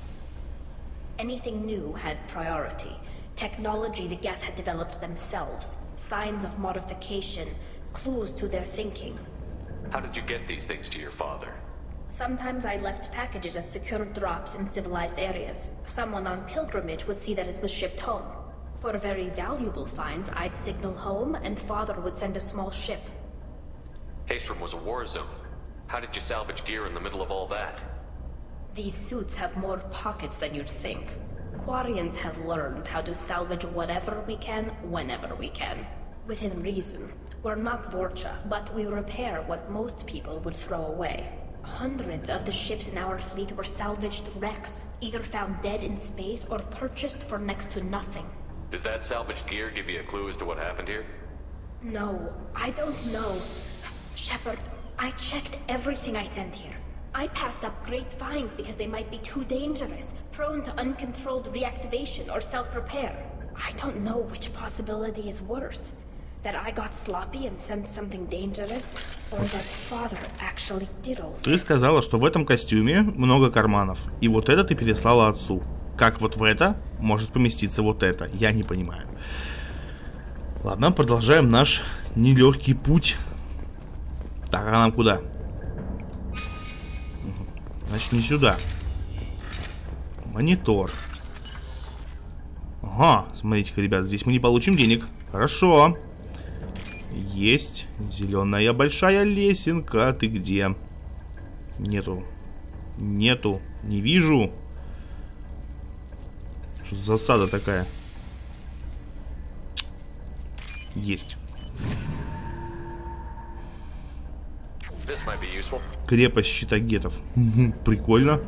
Anything new had priority. Technology the Geth had developed themselves, signs of modification, clues to their thinking. How did you get these things to your father? Sometimes I left packages at secured drops in civilized areas. Someone on pilgrimage would see that it was shipped home. For very valuable finds, I'd signal home and Father would send a small ship. Haystrom was a war zone. How did you salvage gear in the middle of all that? These suits have more pockets than you'd think. Quarians have learned how to salvage whatever we can, whenever we can. Within reason. We're not Vorcha, but we repair what most people would throw away. Hundreds of the ships in our fleet were salvaged wrecks, either found dead in space or purchased for next to nothing. Does that salvaged gear give you a clue as to what happened here? No, I don't know. Shepard, I checked everything I sent here. I passed up great finds because they might be too dangerous, prone to uncontrolled reactivation or self-repair. I don't know which possibility is worse. That I got sloppy and sent something dangerous, or that Father actually did all this. Ты сказала, что в этом костюме много карманов, и вот это ты переслала отцу. Как вот в это может поместиться вот это? Я не понимаю. Ладно, продолжаем наш нелегкий путь. Так, а нам куда? Значит, не сюда. Монитор. Ага, смотрите-ка, ребят, здесь мы не получим денег. Хорошо. Есть. Зеленая большая лесенка. Ты где? Нету. Нету. Не вижу. Что за засада такая? Есть. Крепость щита гетов. Прикольно.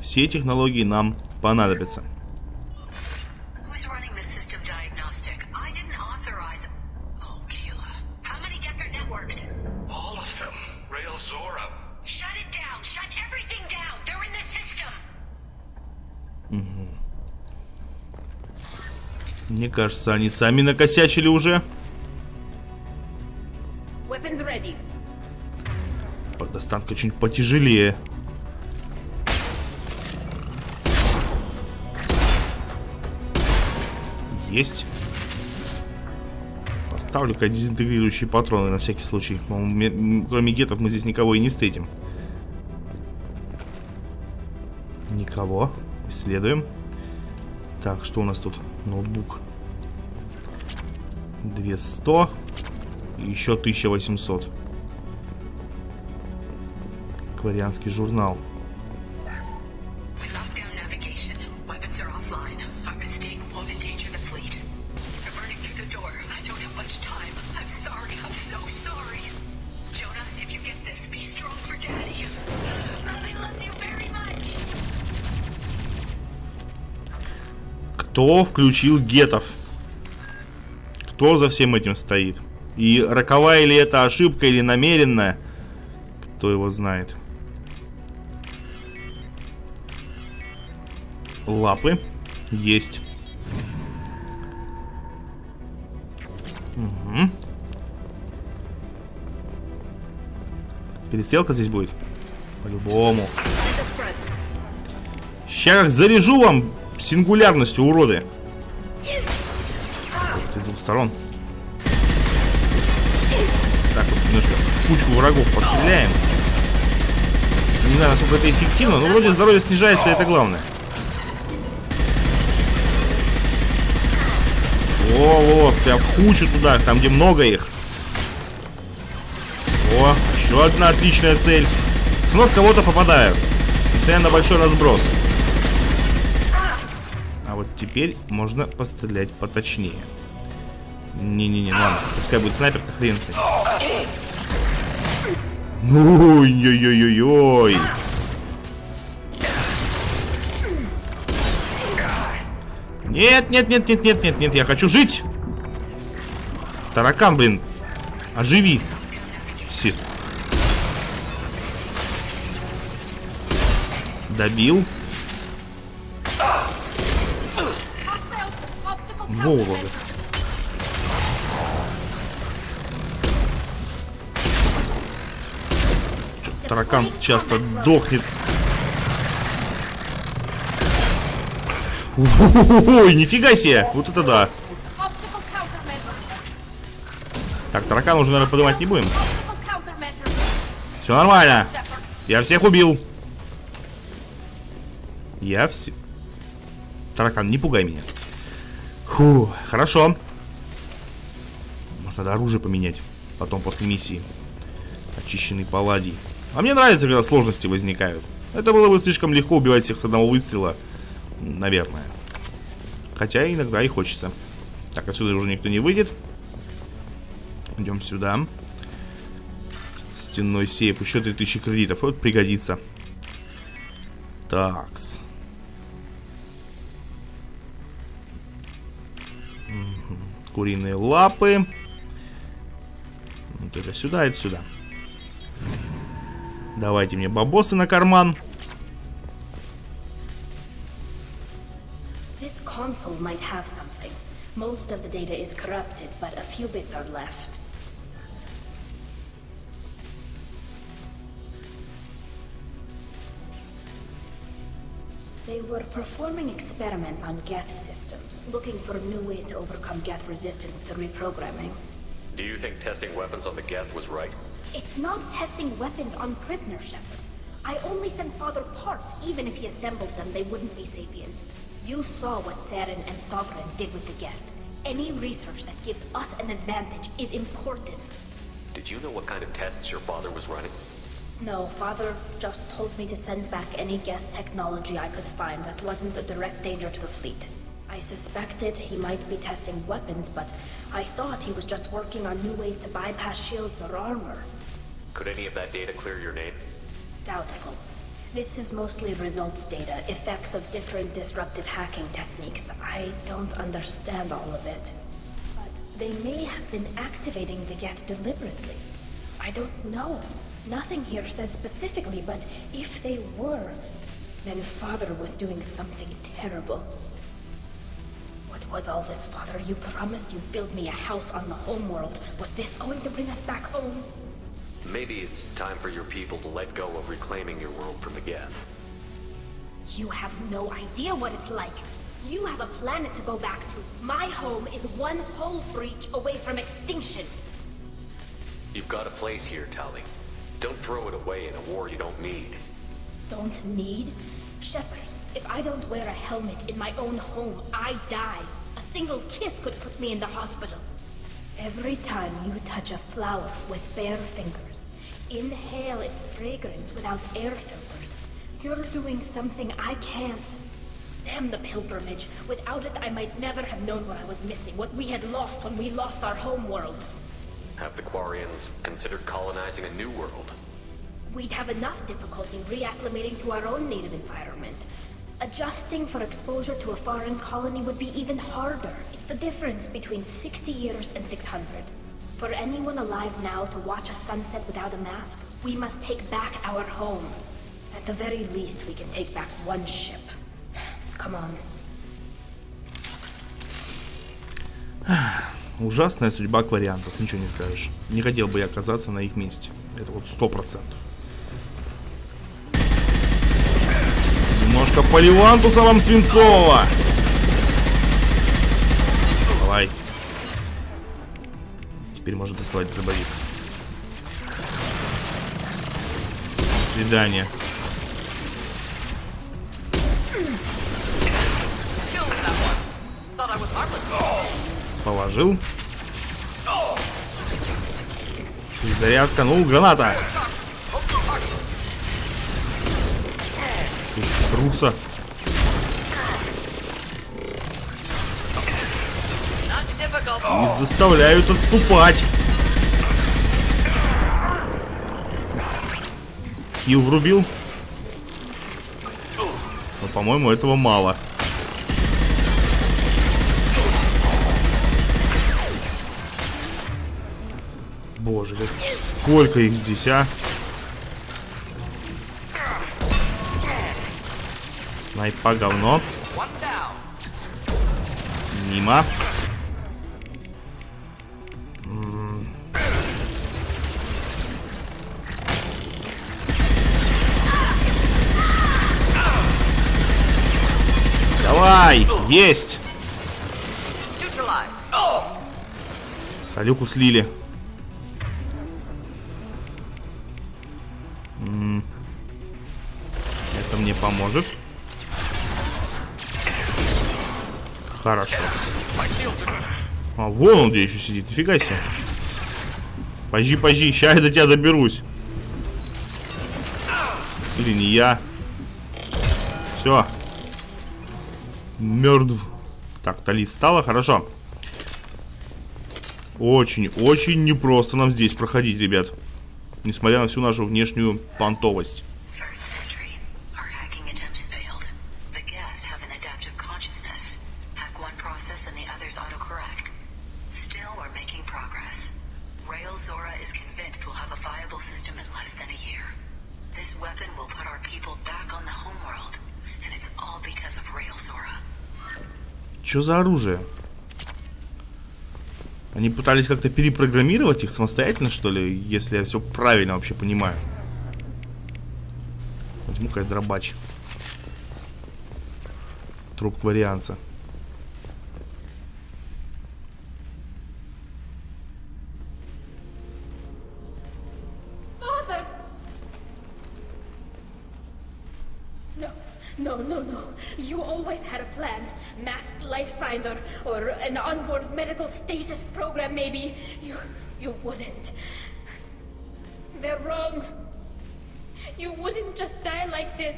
Все технологии нам понадобятся. Мне кажется, они сами накосячили уже. Достанка чуть потяжелее. Есть. Поставлю-ка дезинтегрирующие патроны на всякий случай. Кроме гетов мы здесь никого и не встретим. Никого. Исследуем. Так, что у нас тут? Ноутбук. 200. И еще 1800. Кварианский журнал. Кто включил гетов? Кто за всем этим стоит? И роковая ли это ошибка или намеренная? Кто его знает? Лапы. Есть. Угу. Перестрелка здесь будет? По-любому. Сейчас как заряжу вам сингулярностью, уроды. С двух сторон. Так, вот немножко кучку врагов постреляем. Не знаю, насколько это эффективно, но вроде здоровье снижается, и это главное. О, прям в кучу туда, там где много их. О, еще одна отличная цель. Снова в кого-то попадаю. Постоянно большой разброс. А вот теперь можно пострелять поточнее. Не-не-не, ладно, пускай будет снайперка, хрен с ним. Ой-ой-ой-ой-ой. Нет, нет, нет, нет, нет, нет, нет, я хочу жить. Таракан, блин, оживи. Си. Добил. Во-во-во. Таракан часто дохнет. Ой, нифига себе! Вот это да! Так, таракана уже, наверное, поднимать не будем. Все нормально. Я всех убил. Я все... Таракан, не пугай меня. Фу, хорошо. Может, надо оружие поменять. Потом, после миссии. Очищенный палладий. А мне нравится, когда сложности возникают. Это было бы слишком легко убивать всех с одного выстрела. Наверное. Хотя иногда и хочется. Так, отсюда уже никто не выйдет. Идем сюда. Стенной сейф. Еще 3000 кредитов. Вот пригодится. Такс. Куриные лапы. Вот это сюда, это сюда. Давайте мне бабосы на карман. This console might have something. Most of the data is corrupted, but a few bits are left. They were performing experiments on Geth systems, looking for new ways to overcome Geth resistance to reprogramming. Do you think testing weapons on the Geth was right? It's not testing weapons on prisoners, Shepard. I only sent Father parts. Even if he assembled them, they wouldn't be sapient. You saw what Saren and Sovereign did with the Geth. Any research that gives us an advantage is important. Did you know what kind of tests your father was running? No, Father just told me to send back any Geth technology I could find that wasn't a direct danger to the fleet. I suspected he might be testing weapons, but I thought he was just working on new ways to bypass shields or armor. Could any of that data clear your name? Doubtful. This is mostly results data, effects of different disruptive hacking techniques. I don't understand all of it. But they may have been activating the Geth deliberately. I don't know. Nothing here says specifically, but if they were, then Father was doing something terrible. What was all this, Father? You promised you'd build me a house on the homeworld. Was this going to bring us back home? Maybe it's time for your people to let go of reclaiming your world from the Geth. You have no idea what it's like. You have a planet to go back to. My home is one hull breach away from extinction. You've got a place here, Tali. Don't throw it away in a war you don't need. Don't need? Shepard, if I don't wear a helmet in my own home, I die. A single kiss could put me in the hospital. Every time you touch a flower with bare fingers, inhale its fragrance without air filters, you're doing something I can't. Damn the pilgrimage. Without it, I might never have known what I was missing, what we had lost when we lost our home world. Have the Quarians considered colonizing a new world? We'd have enough difficulty reacclimating to our own native environment. Adjusting for exposure to a foreign colony would be even harder. It's the difference between 60 years and 600. For anyone alive now to watch a sunset without a mask, we must take back our home. At the very least, we can take back one ship. Come on. Ужасная судьба кварианцев, ничего не скажешь. Не хотел бы я оказаться на их месте. Это вот 100%. Немножко поливантуса вам свинцового. Давай. Теперь можно доставать дробовик. До свидания. Положил. Зарядка, ну, граната. Труса. Не заставляют отступать. Хил врубил. Но, по-моему, этого мало. Боже, сколько их здесь, а? Снайпа говно. Мимо. Давай, есть. Салюку слили. Это мне поможет. Хорошо. А, вон он где еще сидит. Нифига себе. Позжи, позжи. Сейчас я до тебя доберусь. Или не я. Все. Мертв. Так, Тали встала. Хорошо. Очень непросто нам здесь проходить, ребят. Несмотря на всю нашу внешнюю понтовость. Что за оружие? Они пытались как-то перепрограммировать их самостоятельно, что ли? Если я все правильно вообще понимаю. Возьму-ка я дробач. Труп кварианца. No. You always had a plan. Masked life signs or an onboard medical stasis program, maybe. You wouldn't. They're wrong. You wouldn't just die like this.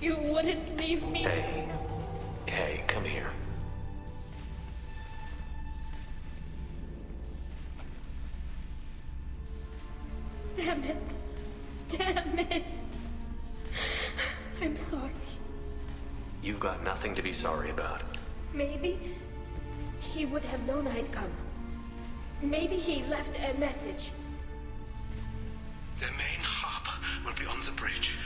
You wouldn't leave me. Hey, come here. Damn it. I'm sorry. You've got nothing to be sorry about. Maybe he would have known I'd come. Maybe he left a message. Their main hub will be on the bridge.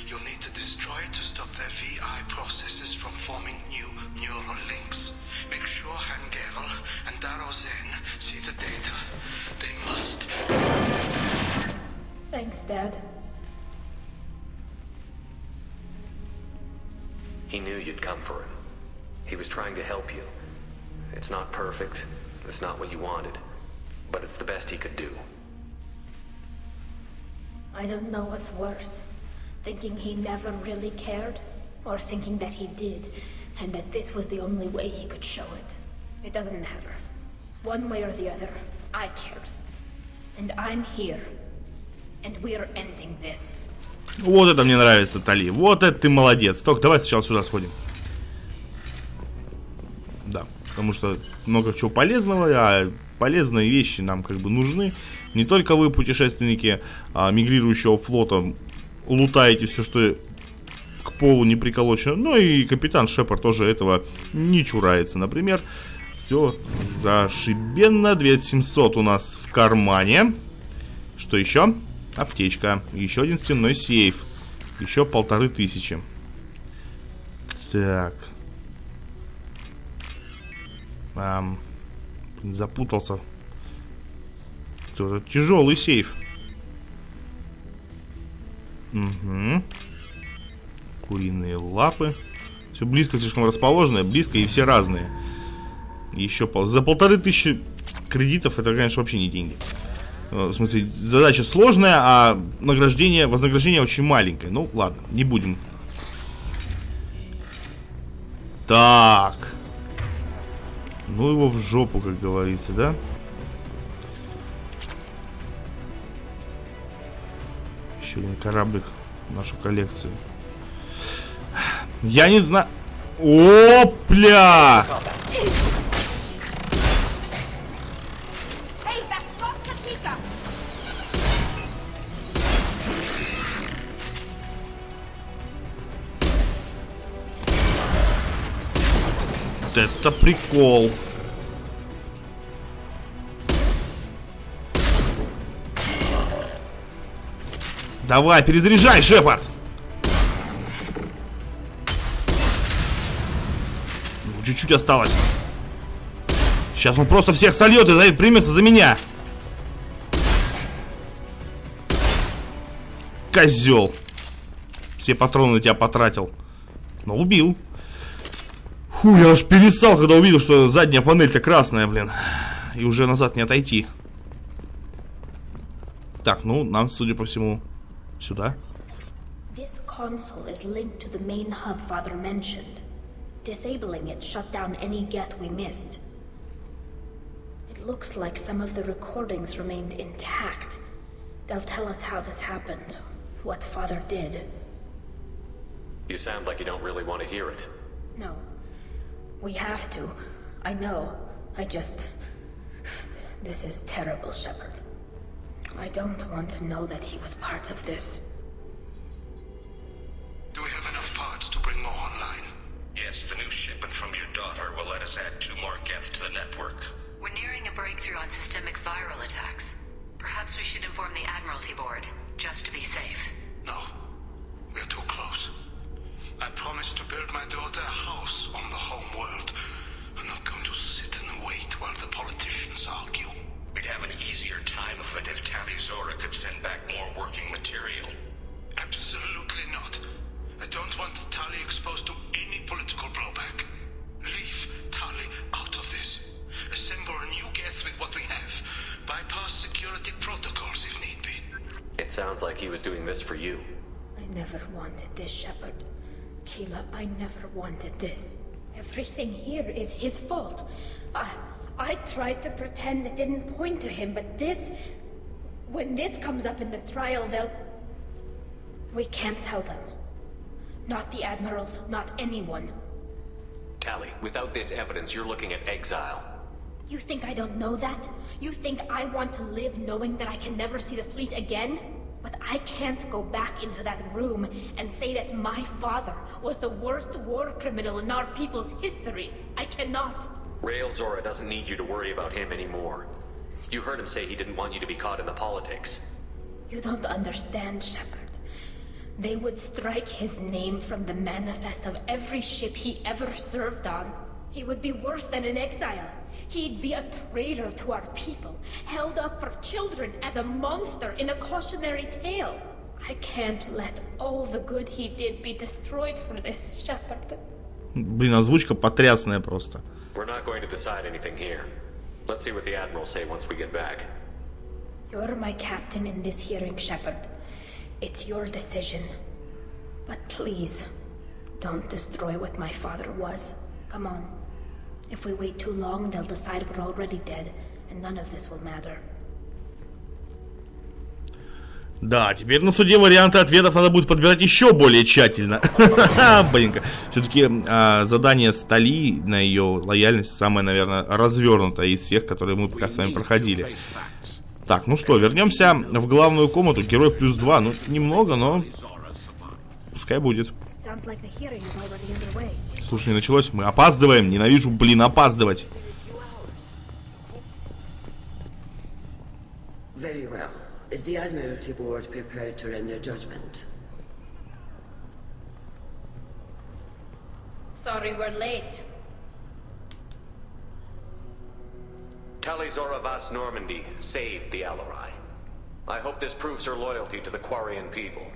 You'll need to destroy it to stop their VI processes from forming new neural links. Make sure Hangel and Darozen see the data. They must. Thanks, Dad. He knew you'd come for him. He was trying to help you. It's not perfect. It's not what you wanted. But it's the best he could do. I don't know what's worse. Thinking he never really cared, or thinking that he did, and that this was the only way he could show it. It doesn't matter. One way or the other, I cared. And I'm here. And we're ending this. Вот это мне нравится, Тали. Вот это ты молодец. Только давай сначала сюда сходим. Да, потому что много чего полезного, а полезные вещи нам как бы нужны. Не только вы, путешественники мигрирующего флота, лутаете все, что к полу не приколочено, но и капитан Шепард тоже этого не чурается. Например, все зашибенно. 2700 у нас в кармане. Что еще? Аптечка. Еще один стенной сейф. Еще 1500. Так. Запутался. Это тяжелый сейф. Угу. Куриные лапы. Все близко слишком расположено. Близко и все разные. Еще за 1500 кредитов это, конечно, вообще не деньги. В смысле, задача сложная, а вознаграждение очень маленькое. Ну, ладно, не будем Так. Ну его в жопу, как говорится, да? Еще один кораблик в нашу коллекцию. Я не знаю... Опля! Это прикол. Давай, перезаряжай, Шепард. Чуть-чуть осталось. Сейчас он просто всех сольет и примется за меня. Козел. Все патроны на тебя потратил. Но убил. Фу, я аж перестал, когда увидел, что задняя панель-то красная, блин. И уже назад не отойти. Так, ну, нам, судя по всему, сюда. This console is linked to the main hub Father mentioned. Disabling it shut down any geth we missed. It looks like some of the recordings remained intact. They'll tell us how this happened, what Father did. You sound like you don't really want to hear it. No. We have to. I know. This is terrible, Shepard. I don't want to know that he was part of this. Do we have enough parts to bring more online? Yes, the new shipment from your daughter will let us add 2 more geth to the network. We're nearing a breakthrough on systemic viral attacks. Perhaps we should inform the Admiralty Board, just to be safe. No. We're too close. I promised to build my daughter a house on the home world. I'm not going to sit and wait while the politicians argue. We'd have an easier time of it if Tali Zora could send back more working material. Absolutely not. I don't want Tali exposed to any political blowback. Leave Tali out of this. Assemble a new geth with what we have. Bypass security protocols if need be. It sounds like he was doing this for you. I never wanted this, Shepard. Keela, I never wanted this. Everything here is his fault. I tried to pretend it didn't point to him, but this... When this comes up in the trial, they'll... We can't tell them. Not the admirals, not anyone. Tali, without this evidence, you're looking at exile. You think I don't know that? You think I want to live knowing that I can never see the fleet again? But I can't go back into that room and say that my father was the worst war criminal in our people's history. I cannot. Rail Zora doesn't need you to worry about him anymore. You heard him say he didn't want you to be caught in the politics. You don't understand, Shepard. They would strike his name from the manifest of every ship he ever served on. He would be worse than an exile. He'd be a traitor to our people, held up for children as a monster in a cautionary tale. I can't let all the good he did be destroyed for this, Shepard. Блин, озвучка потрясная просто. We're not going to decide anything here. Let's see what the Admiral say once we get back. You're my captain in this hearing, Shepard. It's your decision. But please, don't destroy what my father was. Come on. If we wait too long, they'll decide we're already dead, and none of this will matter. Да, теперь на суде варианты ответов надо будет подбирать еще более тщательно. Блинка. Все-таки задание Стали на ее лояльность самое, наверное, развернутое из всех, которые мы пока с вами проходили. Так, ну что, вернемся в главную комнату. Герой +2. Ну, немного, но пускай будет. Слушай, не началось. Мы опаздываем. Ненавижу, блин, опаздывать. Very well. Is the Admiralty Board prepared to render judgment? Sorry we're late. Tali Zora Vas Normandy saved the Alarai. I hope this proves her loyalty to the Quarian people.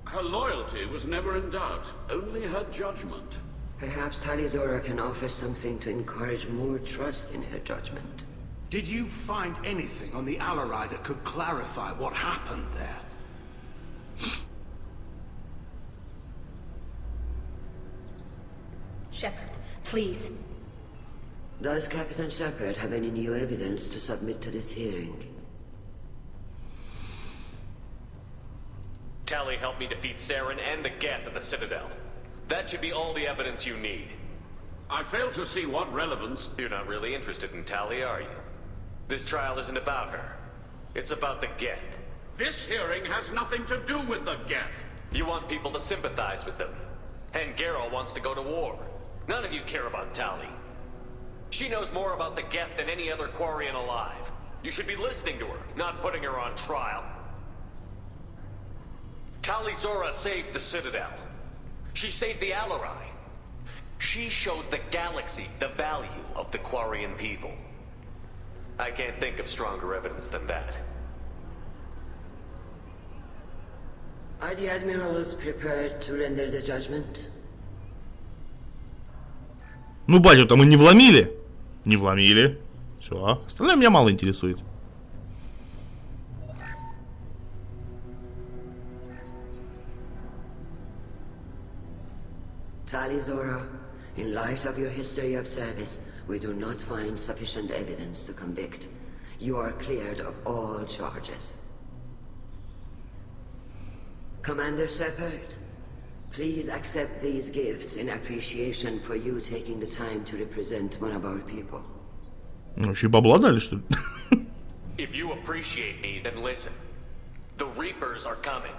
Her loyalty was never in doubt, only her judgment. Perhaps Tali Zora can offer something to encourage more trust in her judgment. Did you find anything on the Alarai that could clarify what happened there? Shepard, please. Does Captain Shepard have any new evidence to submit to this hearing? Tali helped me defeat Saren and the Geth at the Citadel. That should be all the evidence you need. I fail to see what relevance... You're not really interested in Tali, are you? This trial isn't about her. It's about the Geth. This hearing has nothing to do with the Geth. You want people to sympathize with them. And Geralt wants to go to war. None of you care about Tali. She knows more about the Geth than any other Quarian alive. You should be listening to her, not putting her on trial. Tali Zora saved the Citadel. She saved the Alarai. She showed the galaxy the value of the Quarian people. I can't think of stronger evidence than that. Are the admirals prepared to render the judgment? Ну, батю-то мы не вломили. Не вломили. Все. Остальное меня мало интересует. Tali Zora, in light of your history of service, we do not find sufficient evidence to convict. You are cleared of all charges. Commander Shepard, please accept these gifts in appreciation for you taking the time to represent one of our people. Ну, еще и бабла дали, что ли? If you appreciate me, then listen. The Reapers are coming.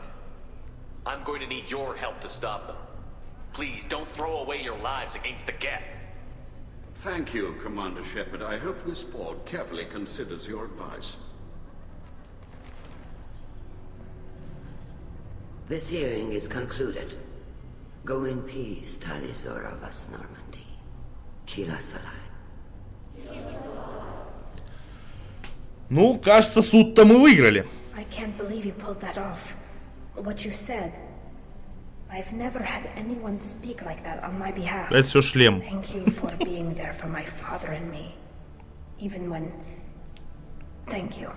I'm going to need your help to stop them. Please, don't throw away your lives against the Geth. Thank you, Commander Shepard. I hope this board carefully considers your advice. This hearing is concluded. Go in peace, Tali Zora vas Normandy. Kila Salai. Ну, кажется, суд-то мы выиграли. I can't believe you pulled that off. What you said. I've never had anyone speak like that on my behalf. Это все шлем. Thank you for being there for my father and me. Even when... Thank you.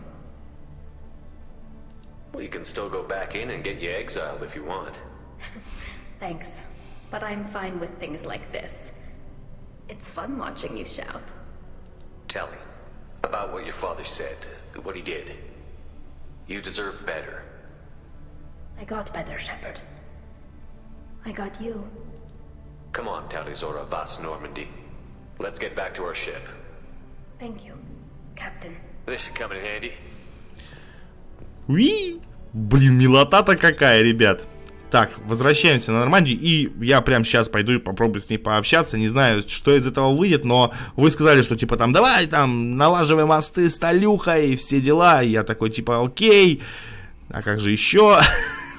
Well, you can still go back in and get you exiled if you want. Thanks. But I'm fine with things like this. It's fun watching you shout. Tell me about what your father said, what he did. You deserve better. I got better, Shepard. I got you. Come on, Tali Zora vas Normandy. Let's get back to our ship. Thank you, Captain. This should come in handy. Уи! Блин, милота-то какая, ребят. Так, возвращаемся на Нормандию. И я прямо сейчас пойду и попробую с ней пообщаться. Не знаю, что из этого выйдет, но вы сказали, что типа там давай там налаживай мосты с Талюхой и все дела. И я такой типа окей. А как же еще?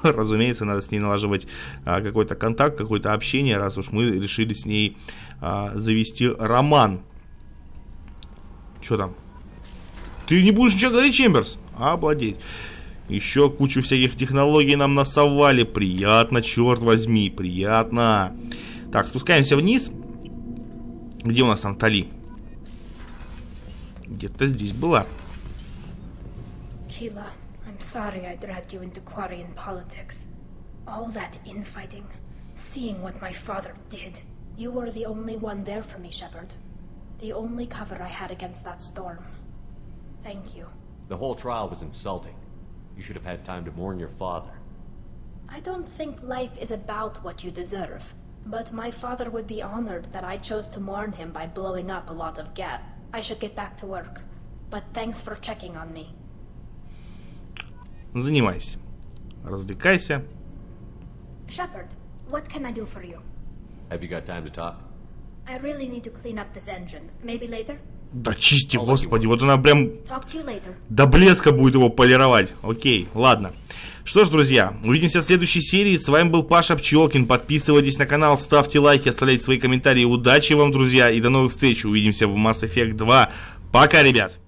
Разумеется, надо с ней налаживать какой-то контакт, какое-то общение, раз уж мы решили с ней завести роман. Что там? Ты не будешь ничего говорить, Чемберс? Обладеть. Еще кучу всяких технологий нам насовали. Приятно, черт возьми, приятно. Так, спускаемся вниз. Где у нас там Тали? Где-то здесь была. Kila, I'm sorry I dragged you into Quarian politics. All that infighting, seeing what my father did. You were the only one there for me, Shepard. The only cover I had against that storm. Thank you. The whole trial was insulting. You should have had time to mourn your father. I don't think life is about what you deserve. But my father would be honored that I chose to mourn him by blowing up a lot of Geth. I should get back to work. But thanks for checking on me. Занимайся. Развлекайся. Shepard, what can I do for you? Have you got time to talk? I really need to clean up this engine. Maybe later? Да чисти, господи, вот она прям Talk to you later. до блеска будет его полировать. Окей, ладно. Что ж, друзья, увидимся в следующей серии. С вами был Паша Пчелкин. Подписывайтесь на канал, ставьте лайки, оставляйте свои комментарии. Удачи вам, друзья, и до новых встреч. Увидимся в Mass Effect 2. Пока, ребят!